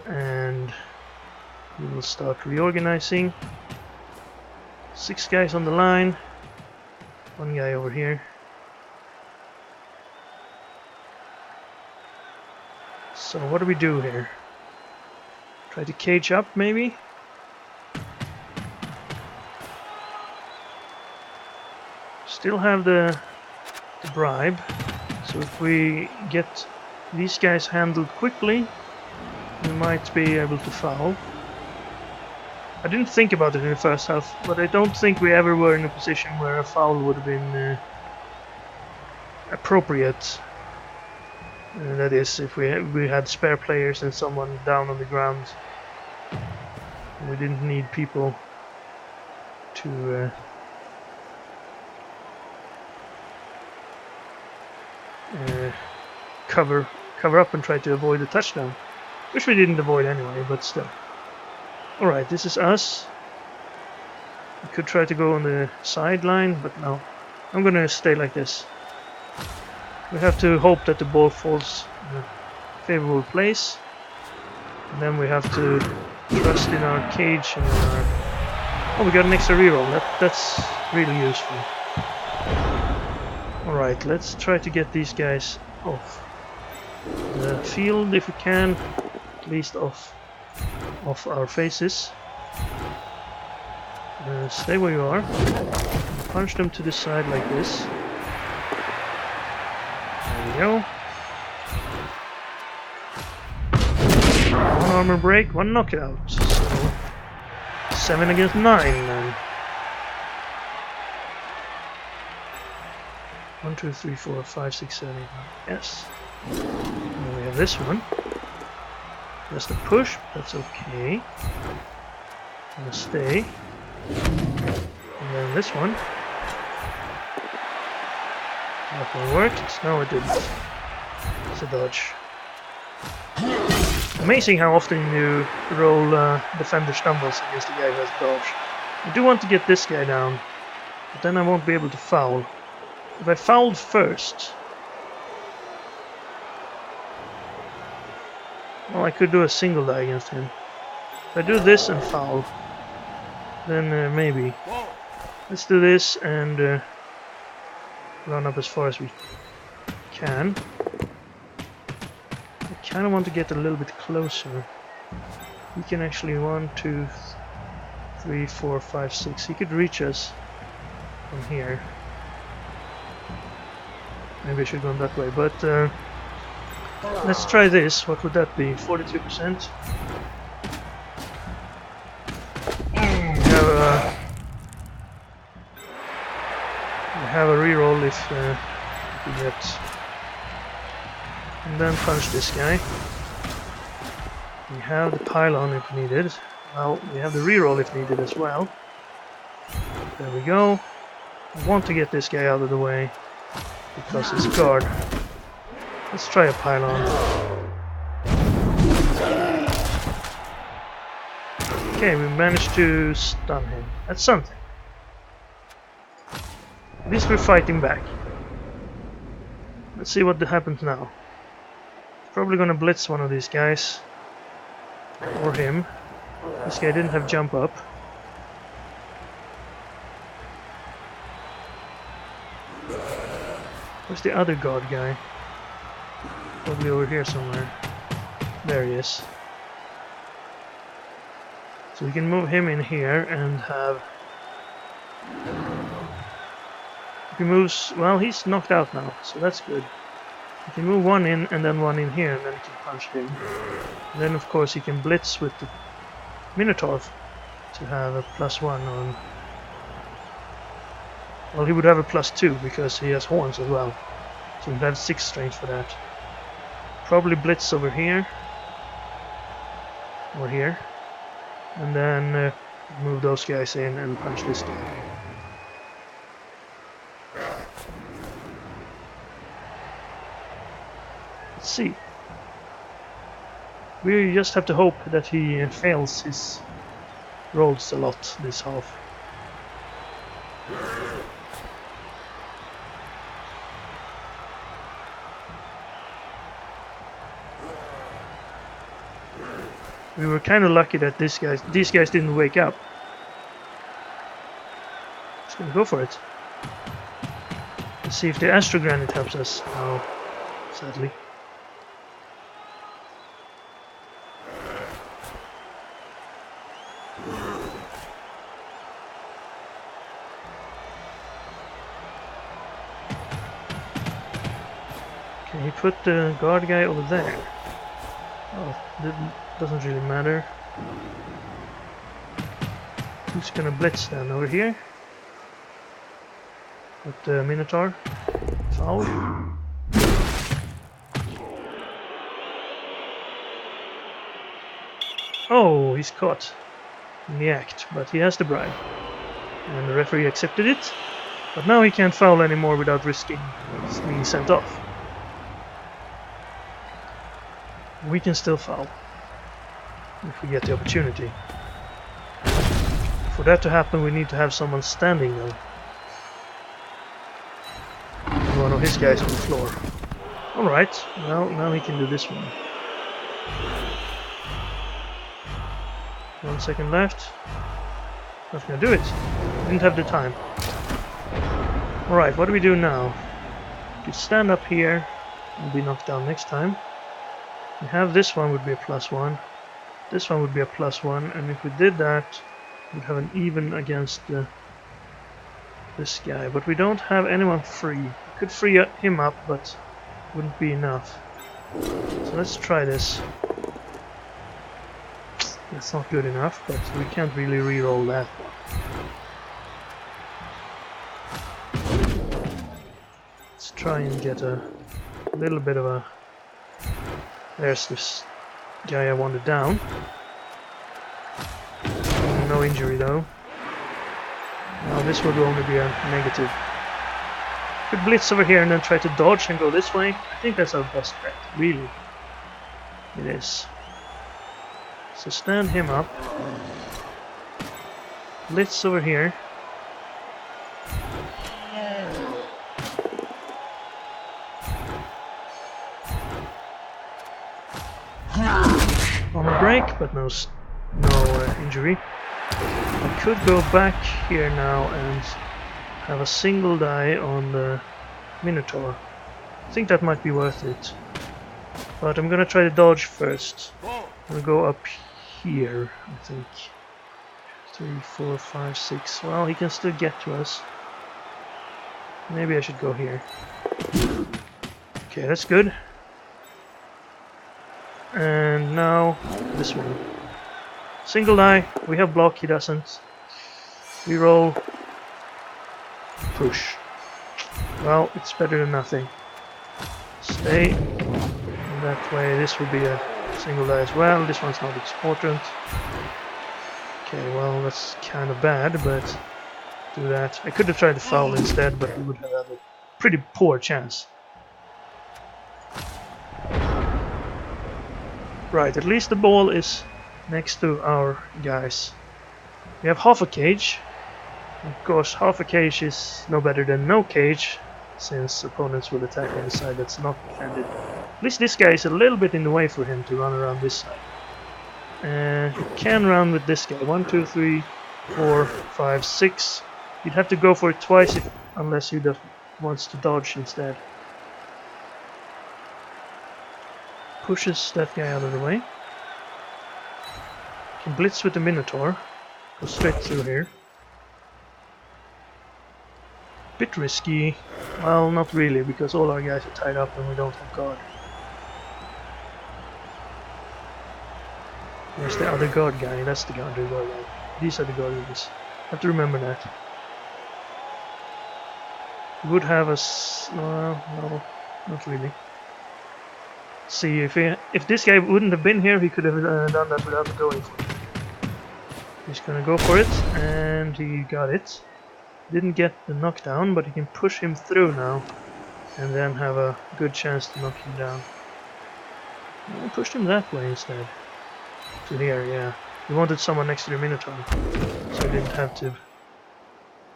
And we will start reorganizing. 6 guys on the line. 1 guy over here. So what do we do here? Try to cage up maybe? Still have the bribe. So if we get these guys handled quickly, we might be able to foul. I didn't think about it in the first half, but I don't think we ever were in a position where a foul would have been appropriate. That is, if we had spare players and someone down on the ground. We didn't need people to cover up and try to avoid a touchdown, which we didn't avoid anyway, but still. Alright, this is us. We could try to go on the sideline, but no. I'm gonna stay like this. We have to hope that the ball falls in a favorable place. And then we have to trust in our cage and our... Oh, we got an extra reroll. That's really useful. Alright, let's try to get these guys off the field if we can. At least off our faces. Stay where you are. Punch them to the side like this. There we go. 1 armor break, 1 knockout. So 7 against 9 then. 1, 2, 3, 4, 5, 6, 7, 8, 9. Yes. And we have this one. Just a push, that's okay. Gonna stay. And then this one. That one worked. No, it didn't. It's a dodge. Amazing how often you roll defender stumbles against the guy who has dodge. I do want to get this guy down, but then I won't be able to foul. If I fouled first... Well, I could do a single die against him. If I do this and foul, then maybe. Let's do this and run up as far as we can. I kind of want to get a little bit closer. He can actually 1, 2, 3, 4, 5, 6. He could reach us from here. Maybe I should go that way, but Let's try this. What would that be? 42%. We have a reroll if we get, and then punch this guy. We have the pylon if needed. Well, we have the reroll if needed as well. There we go. I want to get this guy out of the way because he's a guard. Let's try a pylon. Okay, we managed to stun him. That's something. At least we're fighting back. Let's see what happens now. Probably gonna blitz one of these guys. Or him. This guy didn't have jump up. Where's the other guard guy? Probably over here somewhere. There he is. So we can move him in here and have... If he moves... Well, he's knocked out now, so that's good. We can move one in and then one in here, and then he can punch him. And then, of course, he can blitz with the Minotaur to have a +1 on... Well, he would have a +2 because he has horns as well. So he'd have 6 strength for that. Probably blitz over here. Or here. And then move those guys in and punch this guy. Let's see. We just have to hope that he fails his rolls a lot this half. We were kind of lucky that these guys didn't wake up. Just gonna go for it. Let's see if the Astro Granite helps us. No, sadly. Can he put the guard guy over there? Oh, doesn't really matter. Who's gonna blitz then? Over here? With the Minotaur? Foul. Oh, he's caught in the act, but he has the bribe. And the referee accepted it. But now he can't foul anymore without risking being sent off. We can still foul if we get the opportunity. For that to happen, we need to have someone standing though. And one of his guys on the floor. Alright, well, now he can do this one. 1 second left. Not gonna do it. Didn't have the time. Alright, what do we do now? We stand up here and be knocked down next time. We have this one would be a +1. This one would be a +1, and if we did that, we'd have an even against this guy. But we don't have anyone free. We could free him up, but wouldn't be enough. So let's try this. That's not good enough, but we can't really re-roll that one. Let's try and get a little bit of a... There's this guy I wanted down. No injury though. Now this would only be a negative. Could blitz over here and then try to dodge and go this way. I think that's our best bet, really. It is. So stand him up. Blitz over here. On a break, but no injury. I could go back here now and have a single die on the Minotaur. I think that might be worth it. But I'm gonna try to dodge first. We'll go up here, I think. 3, 4, 5, 6. Well, he can still get to us. Maybe I should go here. Okay, that's good. And now this one. Single die, we have block, he doesn't. Reroll. Push. Well, it's better than nothing. Stay. And that way this will be a single die as well. This one's not important. Okay, well that's kind of bad, but do that. I could have tried the foul instead, but we would have had a pretty poor chance. Right, at least the ball is next to our guys. We have half a cage. Of course, half a cage is no better than no cage, since opponents will attack on the side that's not defended. At least this guy is a little bit in the way for him to run around this side. He can run with this guy. 1, 2, 3, 4, 5, 6. You'd have to go for it twice unless he wants to dodge instead. Pushes that guy out of the way. Can blitz with the Minotaur. Go straight through here. Bit risky. Well, not really, because all our guys are tied up and we don't have guard. Where's the other guard guy? That's the guard guy. These are the guard guys. Have to remember that. He would have us. No, not really. See, if this guy wouldn't have been here, he could have done that without going for it. He's gonna go for it, and he got it. Didn't get the knockdown, but he can push him through now, and then have a good chance to knock him down. I pushed him that way instead. To here, yeah. He wanted someone next to the Minotaur, so I didn't have to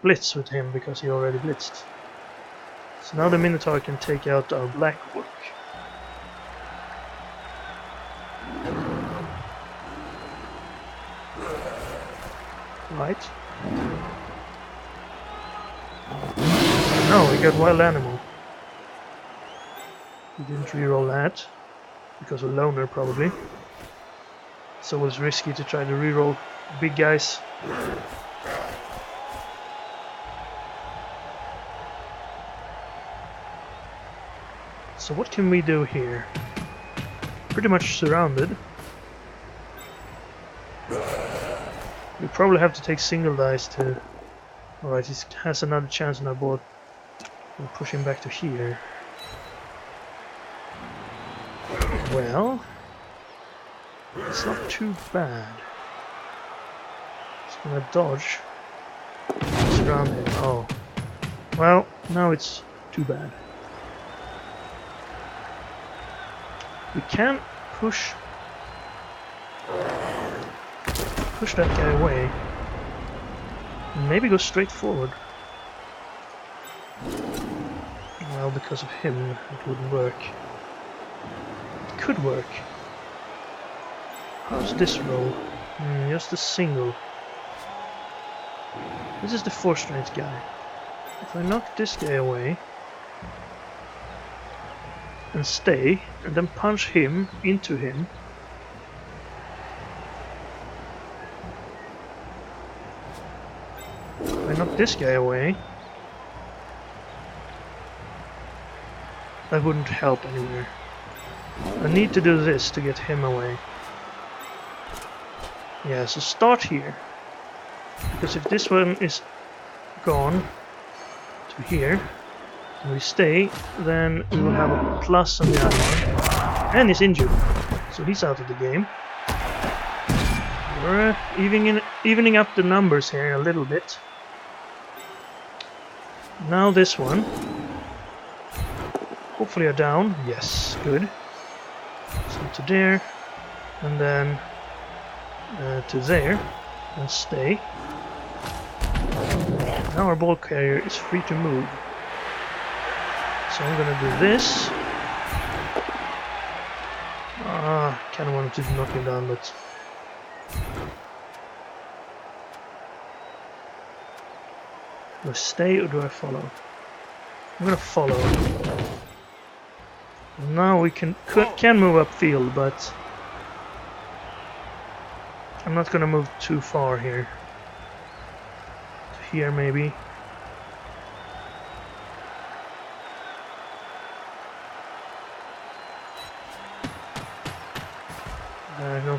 blitz with him because he already blitzed. So now the Minotaur can take out our black orc. Right. No, we got wild animal. We didn't reroll that because of loner probably. So it was risky to try to reroll big guys. So what can we do here? Pretty much surrounded. We probably have to take single dice to... Alright, he has another chance on our board. We'll push him back to here. Well... It's not too bad. It's gonna dodge. Surround him. Oh. Well, now it's too bad. We can push that guy away. And maybe go straight forward. Well, because of him, it wouldn't work. It could work. How's this roll? Just a single. This is the 4-strength guy. If I knock this guy away and stay, and then punch him into him, if I knock this guy away, that wouldn't help anywhere. I need to do this to get him away. Yeah, so start here. Because if this one is gone to here, and we stay, then we will have a plus on the other one. And he's injured, so he's out of the game. We're evening up the numbers here a little bit. Now this one. Hopefully a down. Yes, good. So to there, and then to there, and stay. Now our ball carrier is free to move. So I'm gonna do this. Kinda wanted to knock him down, but... Do I stay or do I follow? I'm gonna follow. Now we can move upfield, but... I'm not gonna move too far here. To here maybe.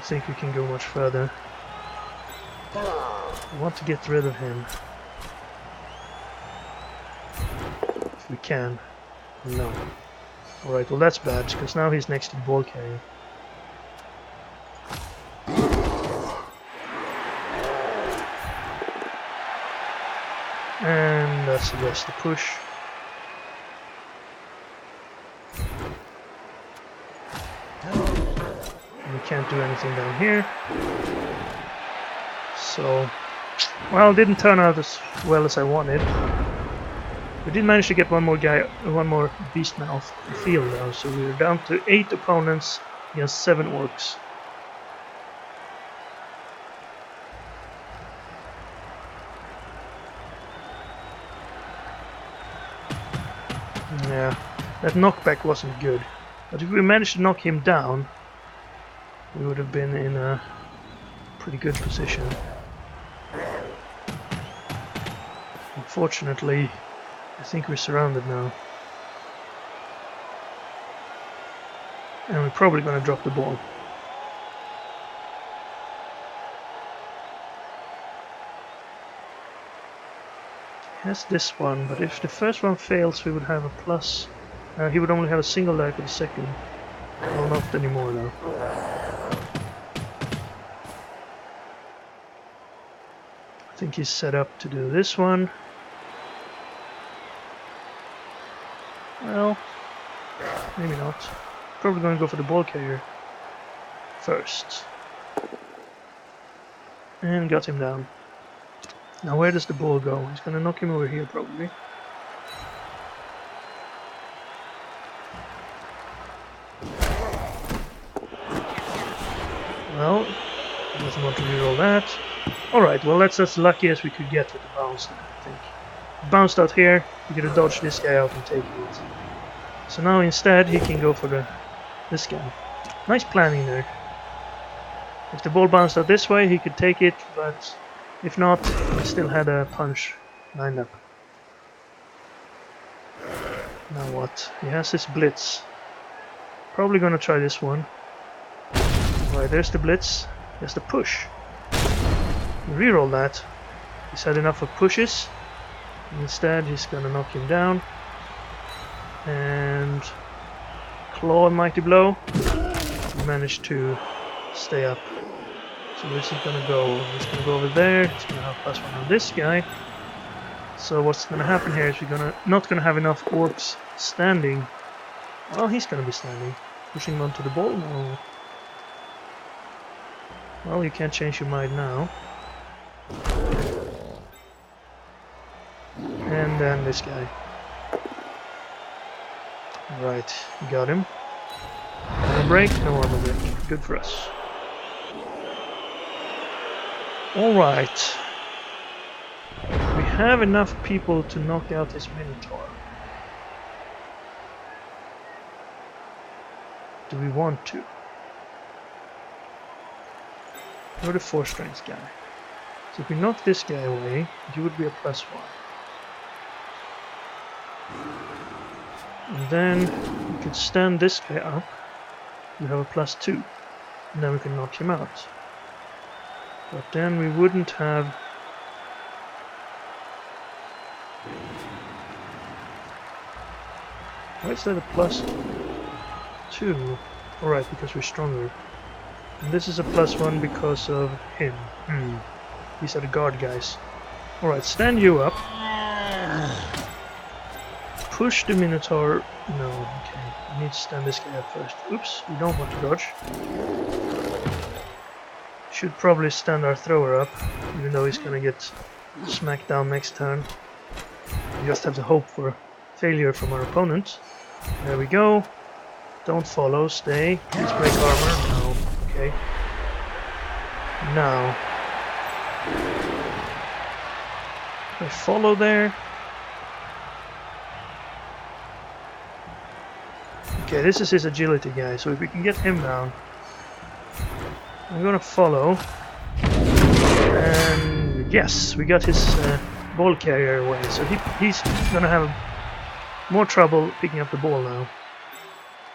don't think we can go much further. I want to get rid of him. If we can. No. Alright, well that's bad, because now he's next to the ball carrier. And that's just the push. We can't do anything down here. So, well, it didn't turn out as well as I wanted. We did manage to get one more beastman off the field though, so we're down to 8 opponents against 7 orcs. Yeah, that knockback wasn't good. But if we managed to knock him down, we would have been in a pretty good position. Unfortunately, I think we're surrounded now. And we're probably going to drop the ball. Has this one, but if the first one fails we would have a plus. He would only have a single die for the second. Well, not anymore though. I think he's set up to do this one. Well, maybe not. Probably going to go for the ball carrier first. And got him down. Now where does the ball go? He's going to knock him over here probably. Well, doesn't want to reroll that. Alright, well that's as lucky as we could get with the bounce, I think. Bounced out here, we could have dodged this guy out and taken it. So now instead he can go for this guy. Nice planning there. If the ball bounced out this way he could take it, but if not, he still had a punch lined up. Now what? He has his blitz. Probably gonna try this one. Alright, there's the blitz. There's the push. Reroll that. He's had enough of pushes. Instead, he's gonna knock him down. And claw and mighty blow. He managed to stay up. So where's he gonna go? He's gonna go over there. He's gonna have +1 on this guy. So what's gonna happen here is we're not gonna have enough orcs standing. Well, he's gonna be standing. Pushing him onto the ball now. Well, you can't change your mind now. And then this guy. Right, got him. Armor break, no armor break. Good for us. Alright. We have enough people to knock out this Minotaur. Do we want to? You're the 4 strength guy. So if we knock this guy away, you would be a +1. And then we could stand this guy up. You have a +2. And then we can knock him out. But then we wouldn't have... Why is that a +2? Alright, because we're stronger. And this is a +1 because of him. These are the guard guys. Alright, stand you up. Push the Minotaur. No, okay. I need to stand this guy up first. Oops, we don't want to dodge. Should probably stand our thrower up, even though he's gonna get smacked down next turn. We just have to hope for failure from our opponent. There we go. Don't follow, stay. Please break armor. No. Okay. Now, if I follow there. Okay, this is his agility guy, so if we can get him down, I'm gonna follow. And yes, we got his ball carrier away, so he's gonna have more trouble picking up the ball now.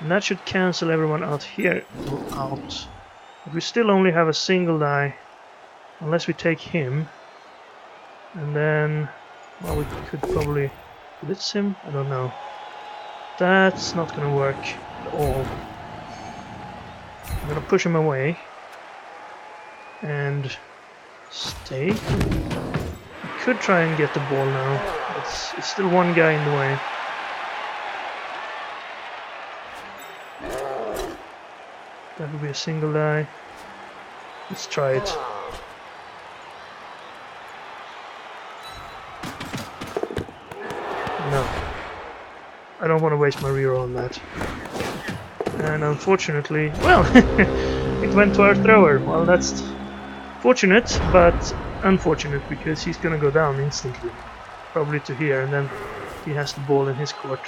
And that should cancel everyone out here. Out. But we still only have a single die, unless we take him. And then, well, we could probably blitz him, I don't know. That's not gonna work at all. I'm gonna push him away. And stay. I could try and get the ball now. It's still one guy in the way. That would be a single die. Let's try it. No. I don't want to waste my reroll on that. And unfortunately, well, it went to our thrower. Well, that's fortunate, but unfortunate, because he's gonna go down instantly. Probably to here, and then he has the ball in his court.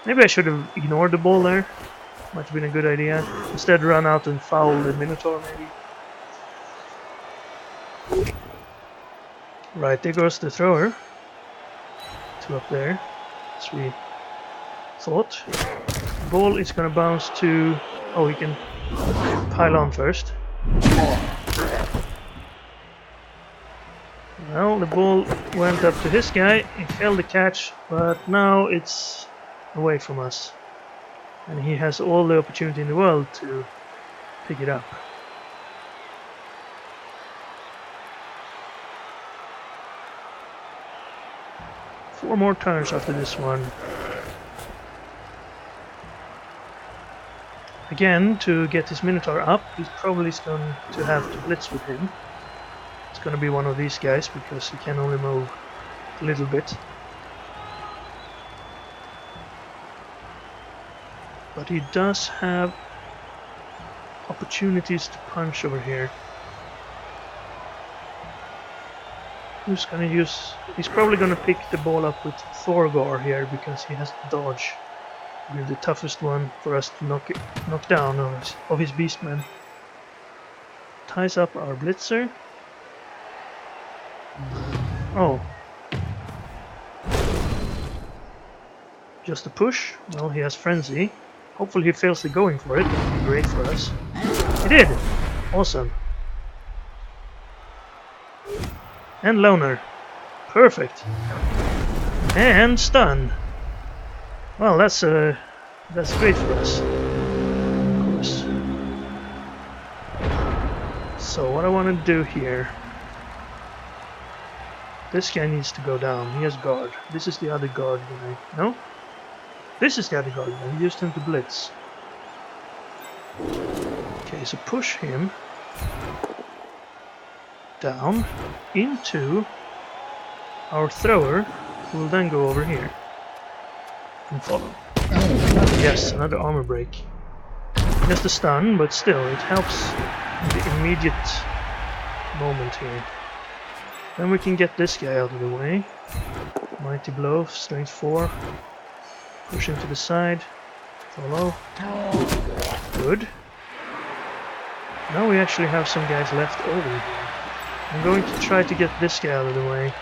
Maybe I should have ignored the ball there. Might have been a good idea. Instead run out and foul the Minotaur, maybe. Right, there goes the thrower. Two up there, as we thought. The ball is gonna bounce to... oh, he can pile on first. Well, the ball went up to his guy, he failed the catch, but now it's away from us. And he has all the opportunity in the world to pick it up. Four more turns after this one. Again, to get his Minotaur up, he's probably going to have to blitz with him. It's going to be one of these guys, because he can only move a little bit. But he does have opportunities to punch over here. Who's going to use... he's probably going to pick the ball up with Thorgar here, because he has to dodge. He'll be the toughest one for us to knock down of his beastmen. Ties up our blitzer. Oh. Just a push. Well, he has frenzy. Hopefully he fails the going for it. That would be great for us. He did! Awesome. And loner. Perfect. And stun. Well, that's great for us. Of course. So what I want to do here... this guy needs to go down. He has guard. This is the other guard guy. No? This is the other guard guy. We used him to blitz. Okay, so push him down into our thrower, who will then go over here and follow. Yes, another armor break. Just a stun, but still, it helps in the immediate moment here. Then we can get this guy out of the way. Mighty blow, strength 4. Push him to the side. Follow. Good. Now we actually have some guys left over here. I'm going to try to get this guy out of the way.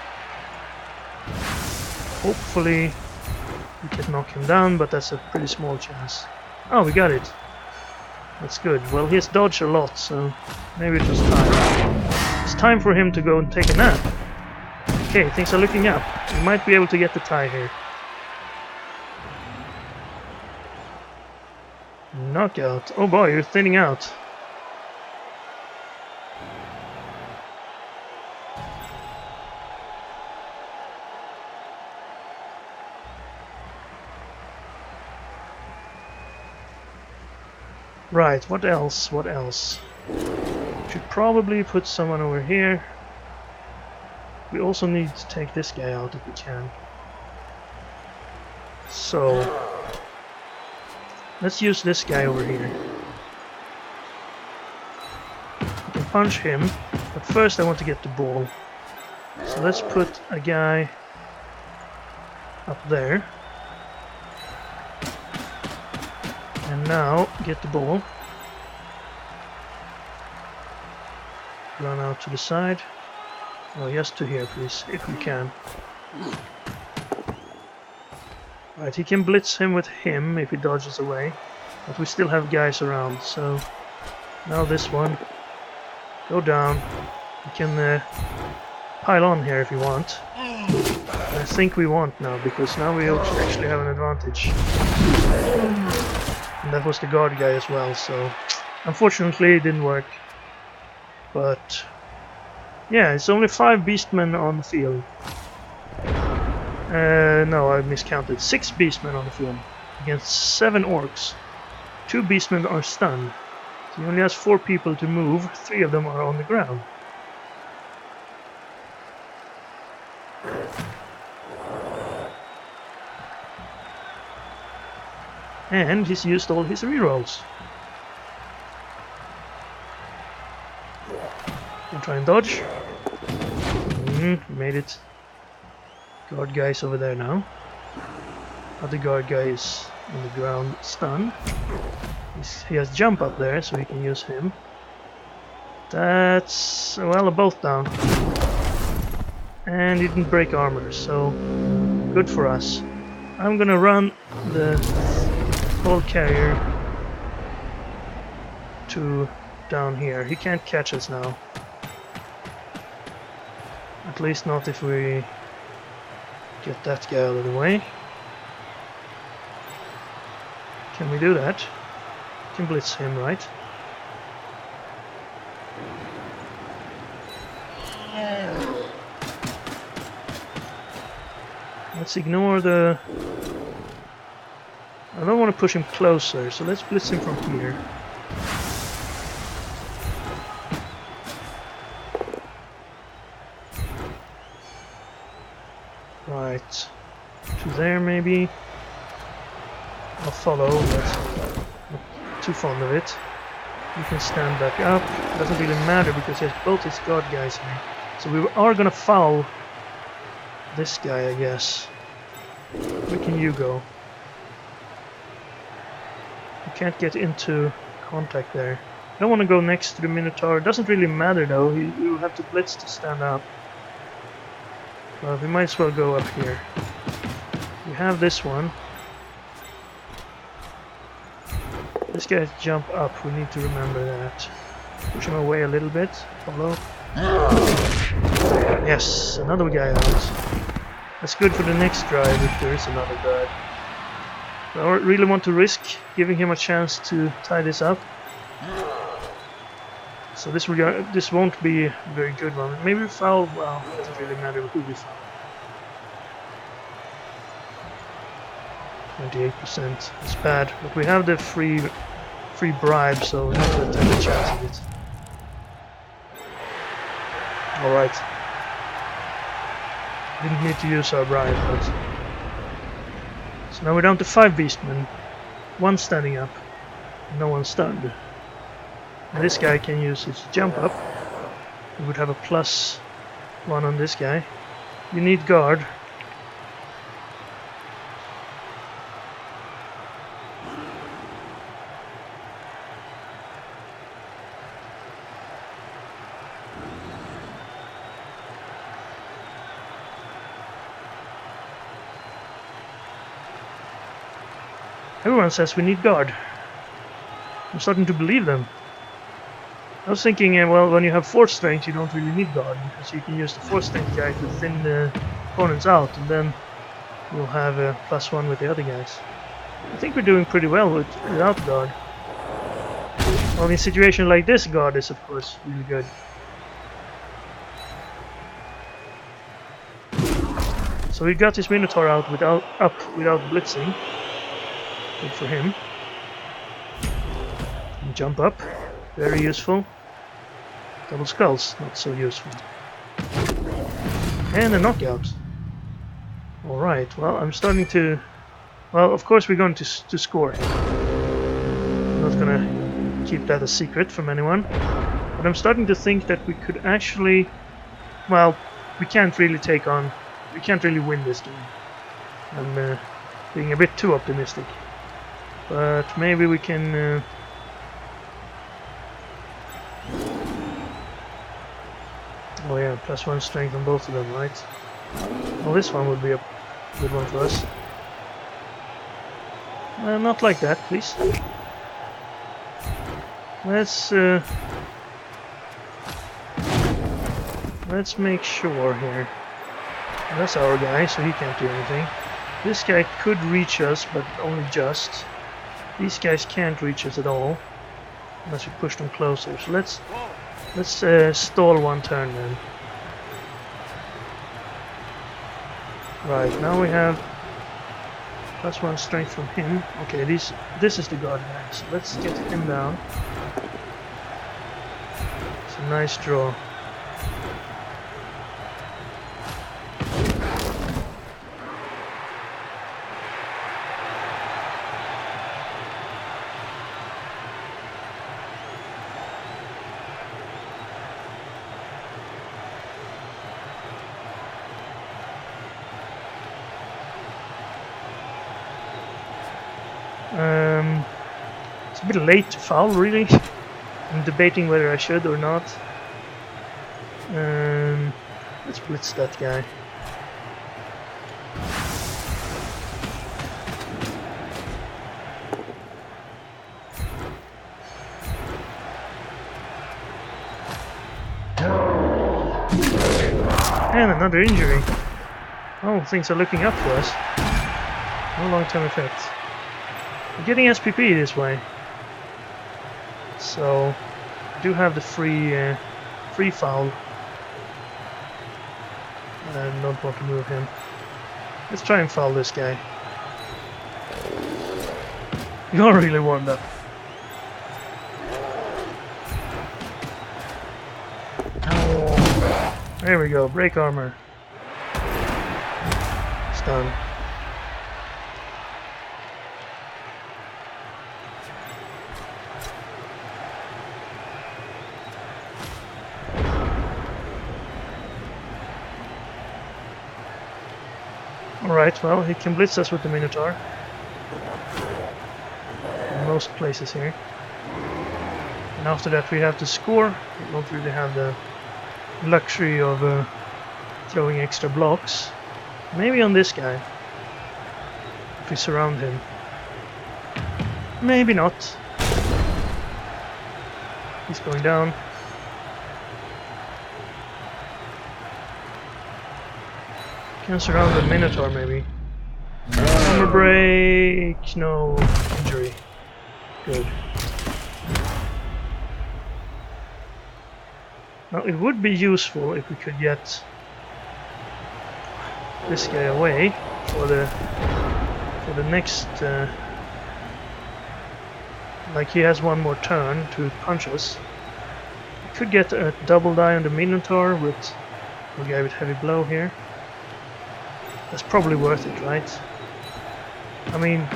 Hopefully we can knock him down, but that's a pretty small chance. Oh, we got it. That's good. Well, he has dodged a lot, so maybe it was time. It's time for him to go and take a nap. Okay, things are looking up. We might be able to get the tie here. Knockout. Oh boy, you're thinning out. Right, what else? What else? Should probably put someone over here. We also need to take this guy out if we can. So let's use this guy over here. We can punch him, but first I want to get the ball. So let's put a guy up there. And now get the ball. Run out to the side. Oh, yes, to here, please, if we can. Right, he can blitz him with him if he dodges away. But we still have guys around, so... now this one. Go down. You can pile on here if you want. I think we won't now, because now we actually have an advantage. And that was the guard guy as well, so unfortunately it didn't work. But yeah, it's only 5 beastmen on the field. No, I miscounted. 6 beastmen on the field against 7 orcs. 2 beastmen are stunned. So he only has 4 people to move. 3 of them are on the ground. And he's used all his rerolls. I'll try and dodge. Made it. Guard guy's over there now. Other guard guy is on the ground stunned. He has jump up there, so we can use him. That's... well, both down. And he didn't break armor, so good for us. I'm gonna run the whole carrier to down here. He can't catch us now. At least not if we get that guy out of the way. Can we do that? Can blitz him, right? Let's ignore the... I don't want to push him closer, so let's blitz him from here. Right. To there, maybe. I'll follow, but not too fond of it. You can stand back up. Doesn't really matter because he has both his guard guys here. So we are gonna foul this guy, I guess. Where can you go? You can't get into contact there. I don't want to go next to the Minotaur. It doesn't really matter though. You have to blitz to stand up. Well, we might as well go up here. We have this one. This guy jump up. We need to remember that. Push him away a little bit. Follow. Yes, another guy out. That's good for the next drive if there is another drive. I don't really want to risk giving him a chance to tie this up. So this won't be a very good one. Maybe we foul. Well, it doesn't really matter who we foul. 28%. It's bad, but we have the free bribe, so we have to take a chance of it. All right. Didn't need to use our bribe, but so now we're down to 5 beastmen. 1 standing up, no one stunned. And this guy can use his jump up. We would have a +1 on this guy. You need guard. Everyone says we need guard. I'm starting to believe them. I was thinking, well, when you have 4 strength, you don't really need guard, because you can use the 4 strength guy to thin the opponents out, and then you'll have a +1 with the other guys. I think we're doing pretty well without guard. Well, in a situation like this, guard is of course really good. So we got this Minotaur out without blitzing. Good for him. And jump up, very useful. Double skulls, not so useful. And a knockout. Alright, well, I'm starting to... Well, of course we're going to score. I'm not gonna keep that a secret from anyone. But I'm starting to think that we could actually... Well, we can't really win this game. I'm being a bit too optimistic. But maybe we can... Oh yeah, +1 strength on both of them, right? Well, this one would be a good one for us. Not like that, please. Let's Let's make sure here. That's our guy, so he can't do anything. This guy could reach us, but only just. These guys can't reach us at all, unless we push them closer. So let's stall one turn then. Right, now we have +1 strength from him. Okay, this is the guard guy, so let's get him down. It's a nice draw. It's a bit late to foul, really. I'm debating whether I should or not. Let's blitz that guy. And another injury. Oh, things are looking up for us. No long-term effects. We're getting SPP this way. So, I do have the free foul. I don't want to move him. Let's try and foul this guy. You're really warmed up. There we go, break armor. Stun. Alright, well, he can blitz us with the Minotaur. In most places here. And after that we have to score. We don't really have the luxury of throwing extra blocks. Maybe on this guy. If we surround him. Maybe not. He's going down. Can surround the Minotaur maybe. Armor break, no injury. Good. Now it would be useful if we could get this guy away for the next. Like he has one more turn to punch us. We could get a double die on the Minotaur with a guy with heavy blow here. That's probably worth it, right? I mean,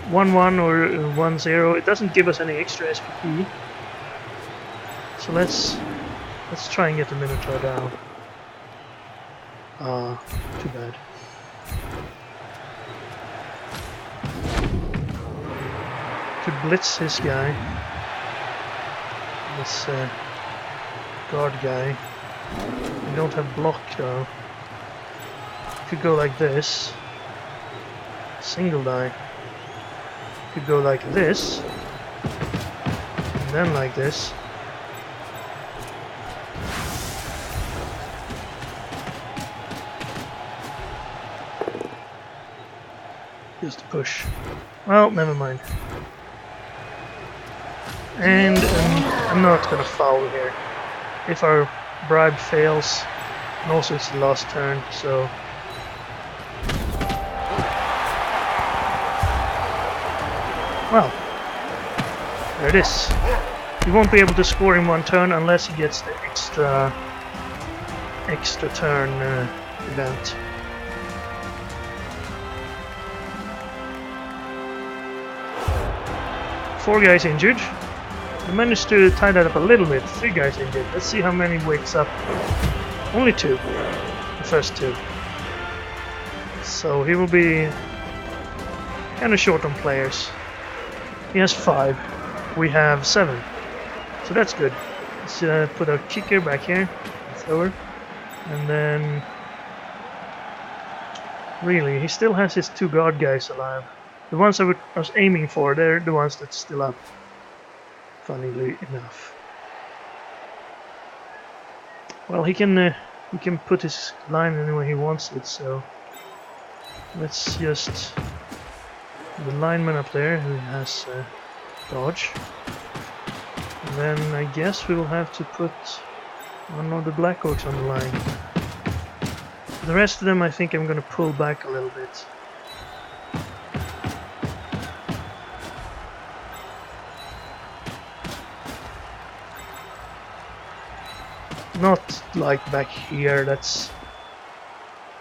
1-1 or 1-0, it doesn't give us any extra SPP. So let's try and get the Minotaur down. Too bad. Could blitz this guy. This guard guy. We don't have block though. Could go like this. Single die. Could go like this. And then like this. Just a push. Well, never mind. And I'm not gonna foul here. If our bribe fails, and also it's the last turn, so. Well, there it is. He won't be able to score in one turn unless he gets the extra turn event. Four guys injured. We managed to tie that up a little bit. 3 guys injured. Let's see how many wakes up. Only 2. The first 2. So he will be kind of short on players. He has 5. We have 7. So that's good. Let's put our kicker back here. Thrower. And then. Really, he still has his 2 guard guys alive. The ones I was aiming for, they're the ones that's still up. Funnily enough. Well, he can He can put his line anywhere he wants it, so let's just the lineman up there who has dodge. And then I guess we will have to put one of the black orcs on the line. The rest of them I think I'm gonna pull back a little bit. Not like back here, that's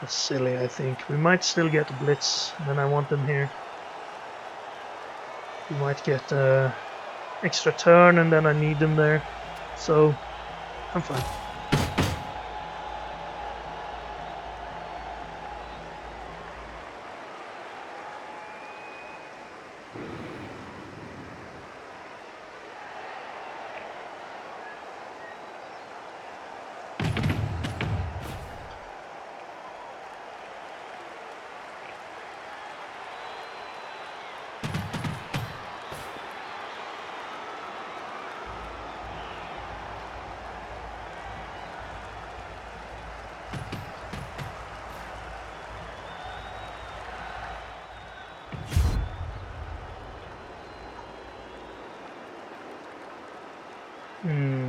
silly I think. We might still get a blitz, and then I want them here. We might get an extra turn and then I need them there. So I'm fine.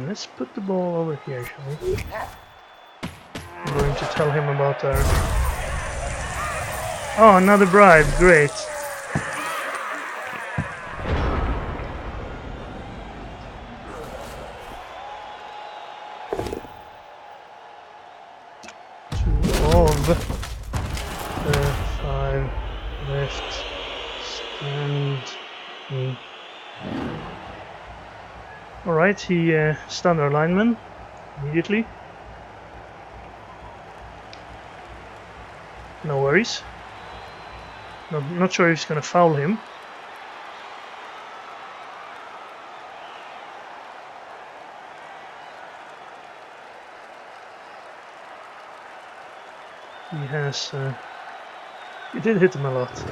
Let's put the ball over here, shall we? I'm going to tell him about our... Oh, another bribe, great. Two of the 5 left stand me. Alright, he stunned our lineman immediately. No worries. Not sure if he's gonna foul him. He has... he did hit him a lot.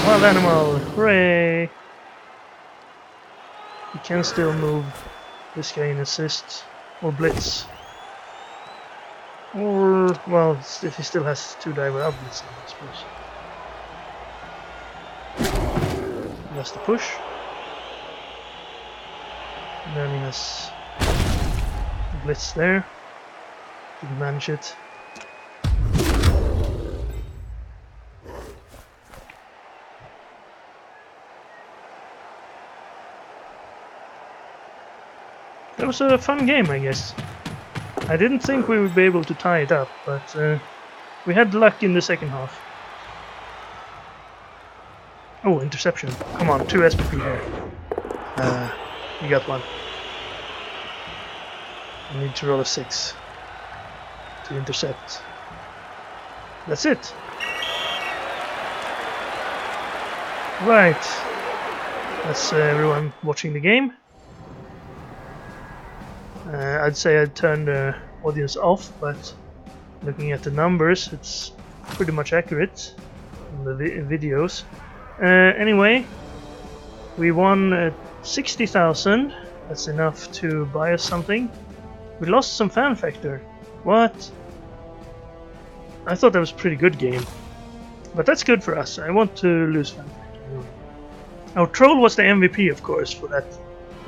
Wild animal! Hooray! He can still move this guy in assist or blitz. Or, well, if he still has 2 die without blitzing, I suppose. He has to push. And then he has blitz there. Didn't manage it. That was a fun game, I guess. I didn't think we would be able to tie it up, but we had luck in the second half. Oh, interception. Come on, 2 SPP here. You got 1. I need to roll a 6 to intercept. That's it. Right. That's everyone watching the game. I'd say I'd turn the audience off, but looking at the numbers, it's pretty much accurate in the videos. Anyway, we won 60,000. That's enough to buy us something. We lost some fan factor. What? I thought that was a pretty good game, but that's good for us. I want to lose fan factor anyway. Our troll was the MVP, of course, for that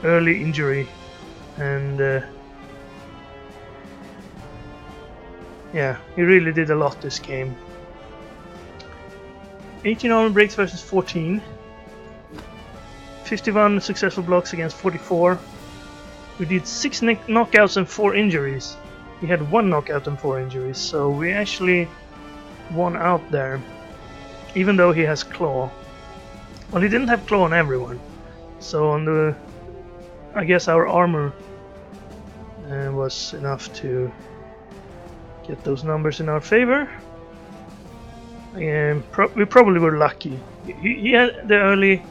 early injury. And yeah, he really did a lot this game. 18 armor breaks versus 14. 51 successful blocks against 44. We did 6 knockouts and 4 injuries. He had 1 knockout and 4 injuries, so we actually won out there. Even though he has claw. Well, he didn't have claw on everyone. So on the... I guess our armor was enough to get those numbers in our favor. We probably were lucky. He had the early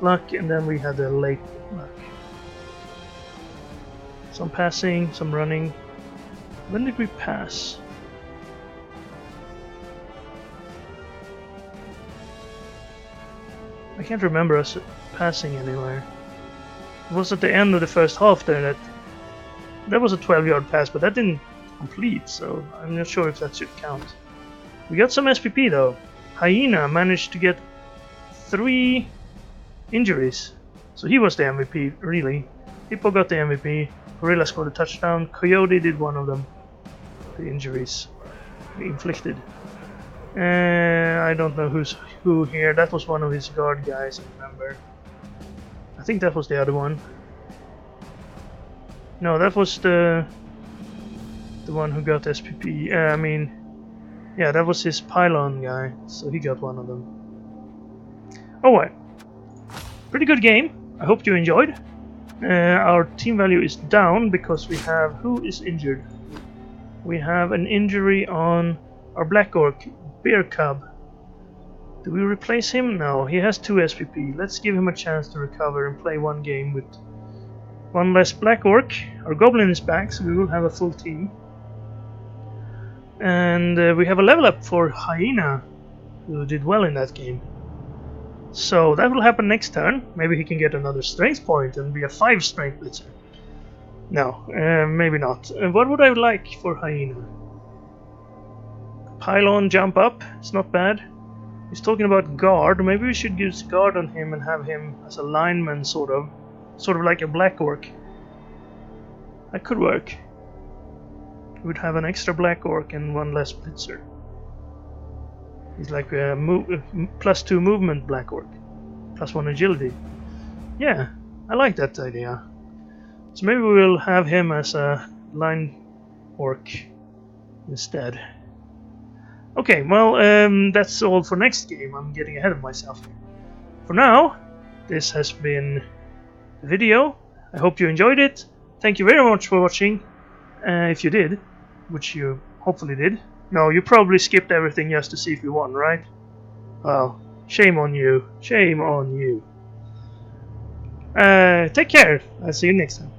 luck and then we had the late luck. Some passing, some running. When did we pass? I can't remember us passing anywhere. It was at the end of the first half there that That was a 12-yard pass, but that didn't complete, so I'm not sure if that should count. We got some SPP though. Hyena managed to get 3 injuries, so he was the MVP, really. Hippo got the MVP, Gorilla scored a touchdown, Coyote did one of them. The injuries he inflicted. I don't know who's who here. That was one of his guard guys, I remember. I think that was the other one. No, that was the one who got SPP. Yeah, that was his pylon guy, so he got one of them. Oh well, pretty good game. I hope you enjoyed. Our team value is down because we have... Who is injured? We have an injury on our Black Orc, Bear Cub. Do we replace him? No, he has 2 SPP. Let's give him a chance to recover and play one game with one less Black Orc. Our Goblin is back, so we will have a full team. And we have a level up for Hyena, who did well in that game. So that will happen next turn. Maybe he can get another strength point and be a 5 strength blitzer. No, maybe not. What would I like for Hyena? Pylon jump up, it's not bad. He's talking about guard. Maybe we should use guard on him and have him as a lineman, sort of like a Black Orc. That could work. We would have an extra Black Orc and 1 less blitzer. He's like a +2 movement Black Orc, +1 agility. Yeah, I like that idea. So maybe we'll have him as a line orc instead. Okay, well, that's all for next game. I'm getting ahead of myself. For now, this has been the video. I hope you enjoyed it. Thank you very much for watching. If you did, which you hopefully did. No, you probably skipped everything just to see if we won, right? Well, shame on you. Shame on you. Take care. I'll see you next time.